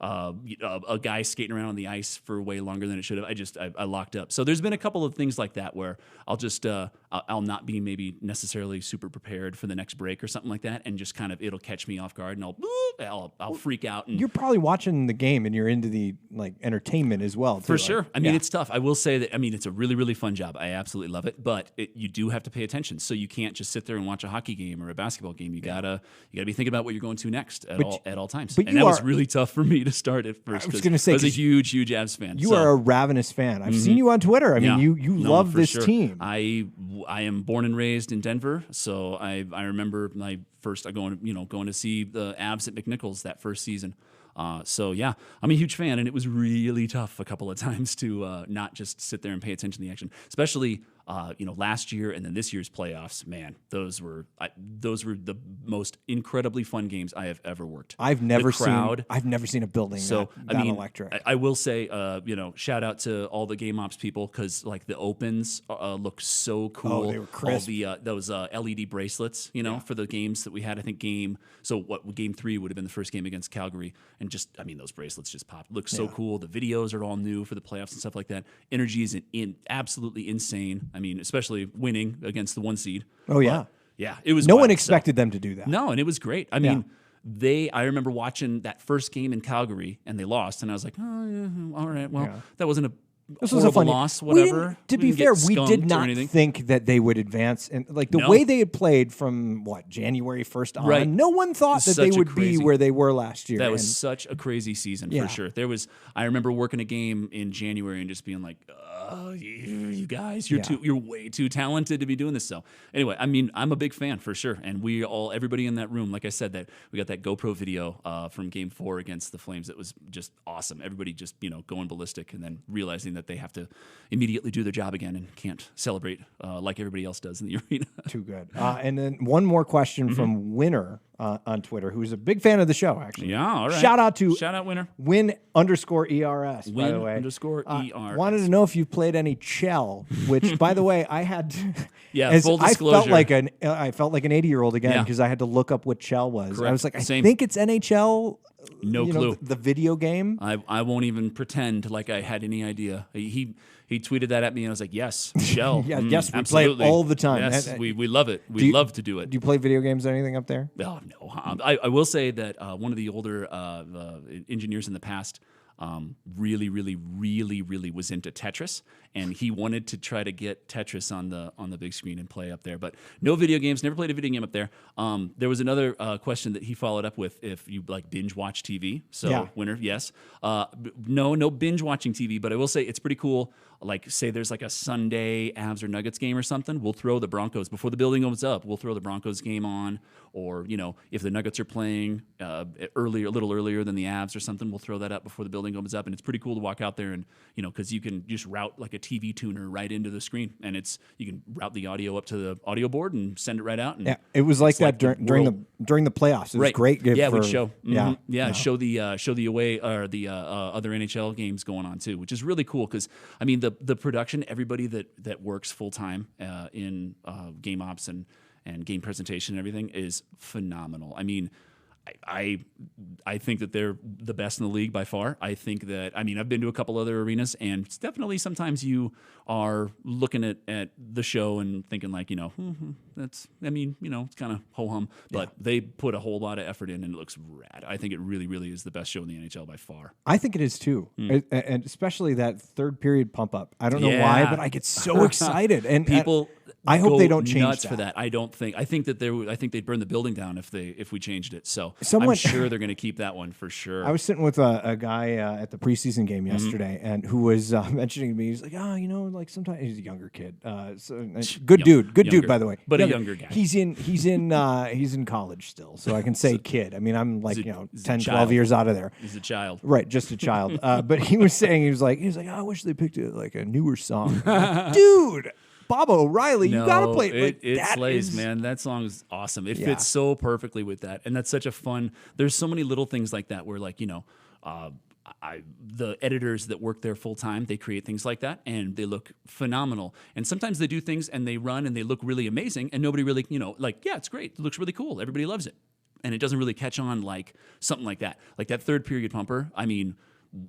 a guy skating around on the ice for way longer than it should have. I locked up. So there's been a couple of things like that where I'll just I'll not be maybe necessarily super prepared for the next break or something like that, and just kind of it'll catch me off guard, and I'll freak out. And
you're probably watching the game, and you're into the entertainment as well. Too,
for sure. I mean, it's tough. I will say that. I mean, it's a really, really fun job. I absolutely love it, but you do have to pay attention. So you can't just sit there and watch a hockey game or a basketball game. You gotta be thinking about what you're going to next at all times. And that was really tough for me to start at first.
I was going to say,
I was a huge Avs fan.
You are a ravenous fan. I've seen you on Twitter. I mean, you love this team.
I am born and raised in Denver, so I remember my first going to see the Avs at McNichols that first season. So yeah, I'm a huge fan, and it was really tough a couple of times to not just sit there and pay attention to the action, especially last year and then this year's playoffs, man, those were the most incredibly fun games I have ever worked.
I've never seen a building that electric.
I will say, shout out to all the game ops people, because like the opens look so cool.
Oh, they were crisp.
All those LED bracelets, for the games that we had. I think game 3 would have been the first game against Calgary, and those bracelets just popped. Look so cool. The videos are all new for the playoffs and stuff like that. Energy is absolutely insane. I mean, especially winning against the 1 seed.
Oh, yeah.
Yeah, it was.
No one expected them to do that.
No, and it was great. I mean, I remember watching that first game in Calgary, and they lost, and I was like, oh, yeah, all right, well, that wasn't a
This was a fun
loss, whatever.
To be fair, we did not think that they would advance, and like the way they had played from January 1st on,
right.
No one thought that they would be where they were last year.
That was such a crazy season for sure. I remember working a game in January and just being like, oh, you guys, you're way too talented to be doing this. So anyway, I mean, I'm a big fan for sure, and everybody in that room, like I said, that we got that GoPro video from Game 4 against the Flames. That was just awesome. Everybody just going ballistic, and then realizing that they have to immediately do their job again and can't celebrate like everybody else does in the arena.
Too good. And then one more question from Winner on Twitter, who's a big fan of the show, actually.
Yeah, all right.
Shout out
Winner.
Win_ERS, by the way.
Win_ERS.
Wanted to know if you played any Chell, which, by the way, I had to,
full disclosure.
I felt like an 80-year-old again because I had to look up what Chell was.
Correct.
I was like, I think it's NHL.
No clue.
The video game.
I won't even pretend like I had any idea. He tweeted that at me, and I was like, yes, Shell.
Yes, we
absolutely.
play it all the time.
Yes, we love it. We love to do it.
Do you play video games or anything up there?
Oh, no. I will say that one of the older engineers in the past really was into Tetris, and he wanted to try to get Tetris on the big screen and play up there. But no video games. Never played a video game up there. There was another question that he followed up with: if you like binge watch TV. So Winner, yes. No binge watching TV. But I will say it's pretty cool. Like, say there's like a Sunday Avs or Nuggets game or something, we'll throw the Broncos before the building opens up. We'll throw the Broncos game on, or if the Nuggets are playing a little earlier than the Avs or something, we'll throw that up before the building opens up. And it's pretty cool to walk out there and because you can just route like a TV tuner right into the screen, and you can route the audio up to the audio board and send it right out. And
it was like that during the playoffs. It was great.
Yeah, it would show. Show the away or the other NHL games going on too, which is really cool because I mean the production, everybody that works full time in game ops and game presentation and everything is phenomenal. I mean, I think that they're the best in the league by far. I think that I've been to a couple other arenas, and it's definitely sometimes you are looking at the show and thinking like, it's kind of ho-hum, but they put a whole lot of effort in, and it looks rad. I think it really, really is the best show in the NHL by far.
I think it is too, and especially that third period pump up. I don't know why, but I get so excited, and
people.
I hope they don't change
nuts
that.
for that. I think that they'd burn the building down if we changed it. So I'm sure they're going to keep that one for sure.
I was sitting with a guy at the preseason game yesterday, and who was mentioning to me. He's like, like sometimes he's a younger kid. Good dude, by the way,
but a younger guy.
He's in college still, so I can say kid. I mean, I'm like 10, 12 years out of there.
He's a child,
right? Just a child. But he was saying he was like, I wish they picked a newer song, dude. Bob O'Reilly, you gotta play
it slays, man. That song is awesome. It fits so perfectly with that, and that's such a fun. There's so many little things like that where, like, the editors that work there full time, they create things like that, and they look phenomenal. And sometimes they do things and they run and they look really amazing, and nobody really, it's great. It looks really cool. Everybody loves it, and it doesn't really catch on like something like that. Like that third period pumper. I mean,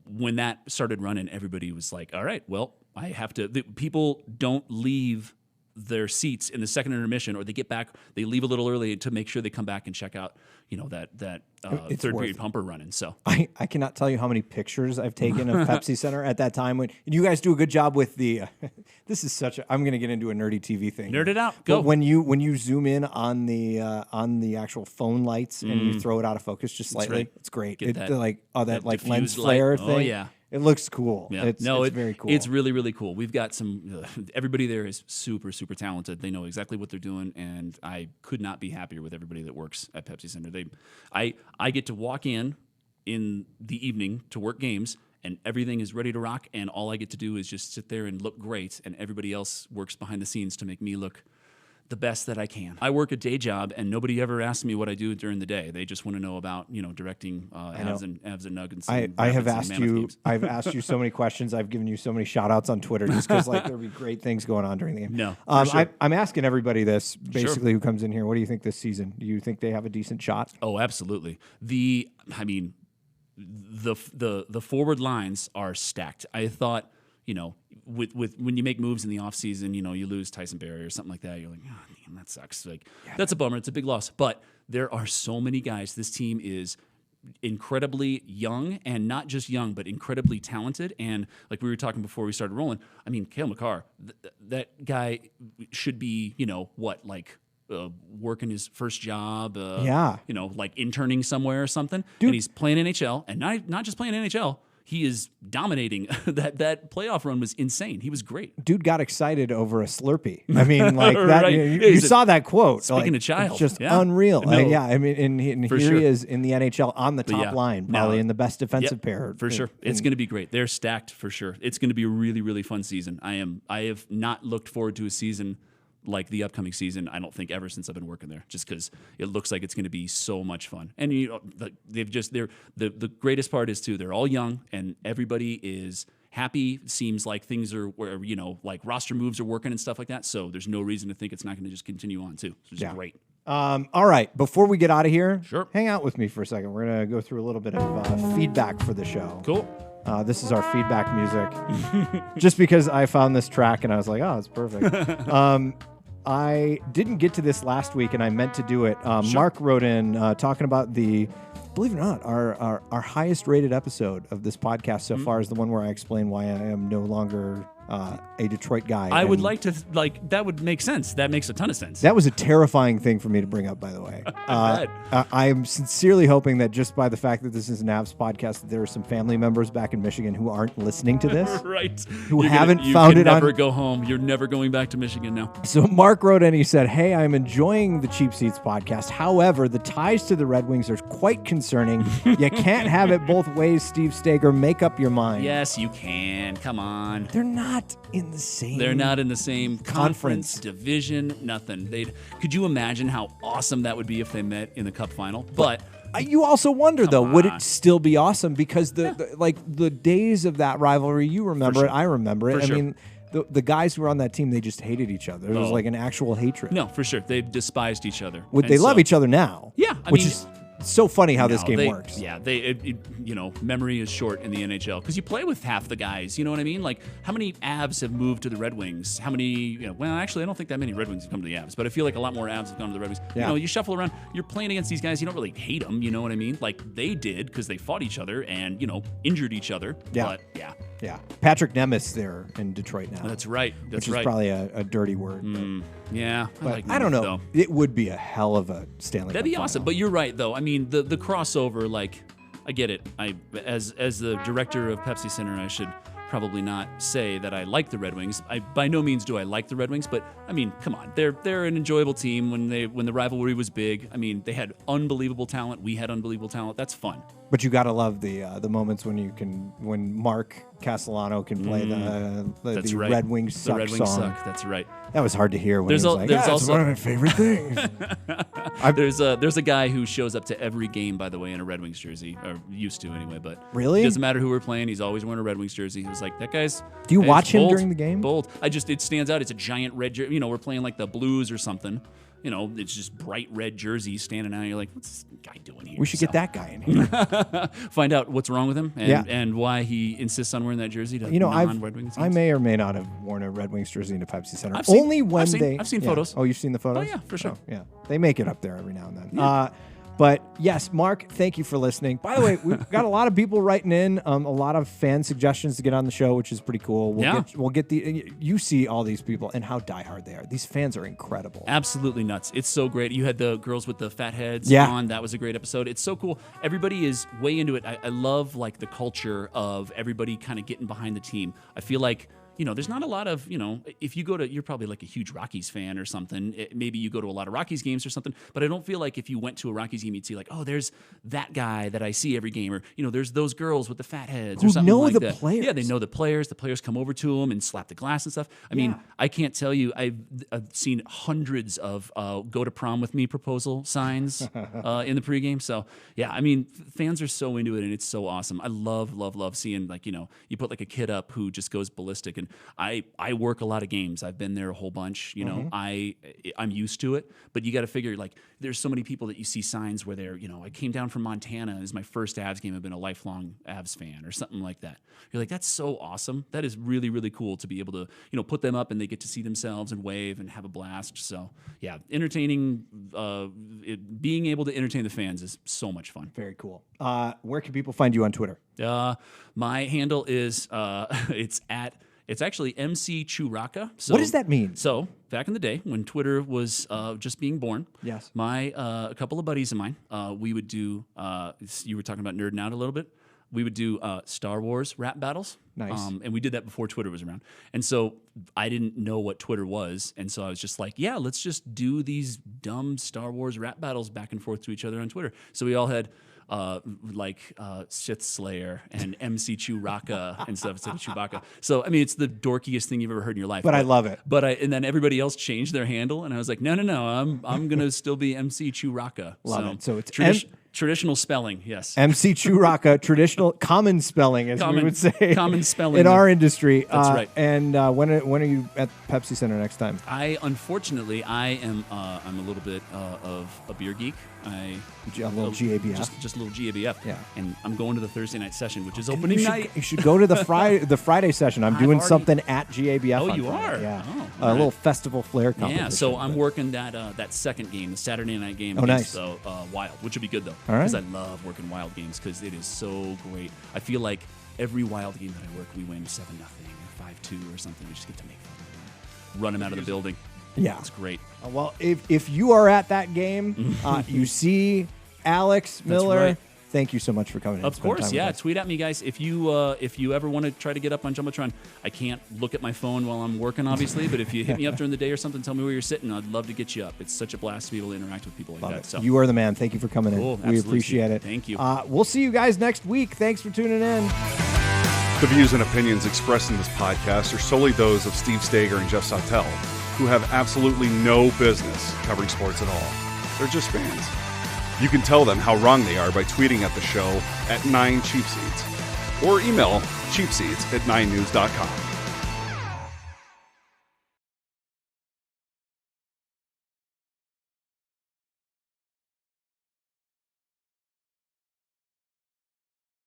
when that started running, everybody was like, all right, well, I have to. People don't leave their seats in the second intermission, or they get back, they leave a little early to make sure they come back and check out, that third period pumper running. So
I cannot tell you how many pictures I've taken of Pepsi Center at that time. When you guys do a good job with the. This is I'm going to get into a nerdy TV thing.
Nerd it out. Go.
But when you zoom in on the actual phone lights and you throw it out of focus just slightly, it's great. That lens flare thing.
Oh yeah.
It looks cool.
Yeah.
It's very cool.
It's really, really cool. We've got some. Everybody there is super, super talented. They know exactly what they're doing, and I could not be happier with everybody that works at Pepsi Center. I get to walk in the evening to work games, and everything is ready to rock, and all I get to do is just sit there and look great, and everybody else works behind the scenes to make me look the best that I can. I work a day job, and nobody ever asks me what I do during the day. They just want to know about, directing Avs and Nuggets.
I've asked you so many questions. I've given you so many shout outs on Twitter just because there'll be great things going on during the game.
No,
sure. I'm asking everybody this basically who comes in here. What do you think this season? Do you think they have a decent shot?
Oh, absolutely. The forward lines are stacked. I thought, with when you make moves in the offseason, you lose Tyson Barrie or something like that. You're like, oh, damn, that sucks. That's a bummer. It's a big loss. But there are so many guys. This team is incredibly young, and not just young, but incredibly talented. And like we were talking before we started rolling, Cale Makar, that guy should be, working his first job, interning somewhere or something.
Dude.
And he's playing NHL, and not just playing NHL. He is dominating. That playoff run was insane. He was great.
Dude got excited over a Slurpee. That. Right. You saw that quote.
Speaking of child,
it's just unreal.
No.
And here
sure.
he is in the NHL on the top line, probably in the best defensive pair.
For sure. It's going to be great. They're stacked for sure. It's going to be a really, really fun season. I have not looked forward to a season like the upcoming season, I don't think ever since I've been working there, just because it looks like it's going to be so much fun. And the greatest part is too, they're all young and everybody is happy. Seems like things are where, like roster moves are working and stuff like that. So there's no reason to think it's not going to just continue on too. Which is great.
All right. Before we get out of here,
sure,
hang out with me for a second. We're going to go through a little bit of feedback for the show.
Cool.
This is our feedback music. Just because I found this track and I was like, oh, it's perfect. I didn't get to this last week, and I meant to do it. Sure. Mark wrote in talking about believe it or not, our highest rated episode of this podcast so far is the one where I explain why I am no longer a Detroit guy.
I would like to, that would make sense. That makes a ton of sense.
That was a terrifying thing for me to bring up, by the way. I am sincerely hoping that just by the fact that this is an Avs podcast, that there are some family members back in Michigan who aren't listening to this.
Right.
Who haven't found it on...
You never go home. You're never going back to Michigan now.
So Mark wrote in, he said, hey, I'm enjoying the Cheap Seats podcast. However, the ties to the Red Wings are quite concerning. You can't have it both ways, Steve Staeger. Make up your mind.
Yes, you can. Come on.
They're not in the same.
They're not in the same conference, division, nothing. Could you imagine how awesome that would be if they met in the Cup final? But
you also wonder, though, would it still be awesome? Because the days of that rivalry, you remember it, I remember it.
For sure.
The guys who were on that team, they just hated each other. It was like an actual hatred.
No, for sure. They despised each other.
Would they love each other now?
Yeah.
Which is so funny how this game works.
Yeah, memory is short in the NHL because you play with half the guys. You know what I mean? Like, how many Avs have moved to the Red Wings? How many? Well, actually, I don't think that many Red Wings have come to the Avs, but I feel like a lot more Avs have gone to the Red Wings.
Yeah.
You shuffle around. You're playing against these guys. You don't really hate them. You know what I mean? Like they did because they fought each other and injured each other.
Yeah.
But
yeah. Patrick Nemeth there in Detroit now.
That's right.
Which is probably a dirty word.
Yeah.
But I don't know.
Though.
It would be a hell of a Stanley Cup.
That'd be awesome.
Final.
But you're right, though. I mean, the crossover, I get it. As the director of Pepsi Center, I should probably not say that I like the Red Wings. By no means do I like the Red Wings, but I mean, come on, they're an enjoyable team when the rivalry was big. I mean, they had unbelievable talent. We had unbelievable talent. That's fun.
But you got to love the moments when Mark Castellano can play the
right.
Red Wings suck
song. The Red Wings
song.
suck. That's right.
That was hard to hear when he was like,
there's
it's
also
one of my favorite things.
There's a guy who shows up to every game, by the way, in a Red Wings jersey, or used to anyway. But
really,
it doesn't matter who we're playing. He's always wearing a Red Wings jersey. He was like, that guy's.
Do you watch him
bold,
during the game?
Bold. It stands out. It's a giant red jersey. We're playing like the Blues or something. It's just bright red jersey standing out. You're like, what's this guy doing here?
We should get that guy in here.
Find out what's wrong with him and why he insists on wearing that jersey to non-Red Wings teams.
I may or may not have worn a Red Wings jersey in a Pepsi Center.
I've seen photos.
Oh, you've seen the photos?
Oh, yeah, for sure.
Oh, yeah. They make it up there every now and then.
Yeah.
But yes, Mark, thank you for listening. By the way, we've got a lot of people writing in, a lot of fan suggestions to get on the show, which is pretty cool. We'll get you see all these people and how diehard they are. These fans are incredible.
Absolutely nuts. It's so great. You had the girls with the fat heads on. That was a great episode. It's so cool. Everybody is way into it. I love the culture of everybody kind of getting behind the team. I feel like there's not a lot of, if you go to, you're probably like a huge Rockies fan or something. Maybe you go to a lot of Rockies games or something, but I don't feel like if you went to a Rockies game, you'd see like, oh, there's that guy that I see every game, or, there's those girls with the fat heads or something
know
like
the
that.
players.
Yeah, they know the players. The players come over to them and slap the glass and stuff. I mean, I can't tell you, I've seen hundreds of go to prom with me proposal signs in the pregame. So, yeah, I mean, fans are so into it, and it's so awesome. I love seeing, like, you put like a kid up who just goes ballistic. And I work a lot of games. I've been there a whole bunch. I'm used to it. But you got to figure, like, there's so many people that you see signs where they're, I came down from Montana. This is my first Avs game. I've been a lifelong Avs fan or something like that. You're like, that's so awesome. That is really, really cool to be able to, put them up and they get to see themselves and wave and have a blast. So, yeah, entertaining, being able to entertain the fans is so much fun.
Very cool. Where can people find you on Twitter?
My handle is, it's actually MC Churaka. So,
what does that mean?
So, back in the day when Twitter was just being born,
yes,
a couple of buddies of mine, we would do, you were talking about nerding out a little bit. We would do Star Wars rap battles.
Nice.
And we did that before Twitter was around. And so I didn't know what Twitter was. And so I was just like, yeah, let's just do these dumb Star Wars rap battles back and forth to each other on Twitter. So we all had Sith Slayer and MC Chewbacca and stuff instead of Chewbacca. So, I mean, it's the dorkiest thing you've ever heard in your life.
But I love it.
And then everybody else changed their handle. And I was like, no, I'm going to still be MC Chewbacca.
Love it. So it's
traditional spelling, yes.
MC Chewbacca, traditional, common spelling, as we would say.
Common spelling.
In our industry.
That's right.
And when are you at Pepsi Center next time?
Unfortunately, I'm a little bit of a beer geek.
A little GABF.
Just a little GABF.
Yeah.
And I'm going to the Thursday night session, which is opening night.
You should go to the Friday session. I'm doing something at GABF.
Oh,
on
you
Friday.
are?
Yeah.
Oh,
a little festival flair competition.
Yeah, so I'm working that second game, the Saturday night game
against
Wild, which will be good, though.
All right.
Because I love working Wild games because it is so great. I feel like every Wild game that I work, we win 7-0 or 5-2 or something. We just get to make fun. Run them out of the building.
Yeah.
It's great.
Well, if you are at that game, you see Alex Miller.
Right.
Thank you so much for coming in.
Of course, yeah. Tweet at me, guys. If you ever want to try to get up on Jumbotron, I can't look at my phone while I'm working, obviously, but if you hit me up during the day or something, tell me where you're sitting. I'd love to get you up. It's such a blast to be able to interact with people like
Love
that.
it.
So
you are the man. Thank you for coming
cool.
in. We appreciate it.
Thank you.
We'll see you guys next week. Thanks for tuning in.
The views and opinions expressed in this podcast are solely those of Steve Staeger and Geoff Sawtell, who have absolutely no business covering sports at all. They're just fans. You can tell them how wrong they are by tweeting at the show at 9cheapseats or email cheapseats@9news.com.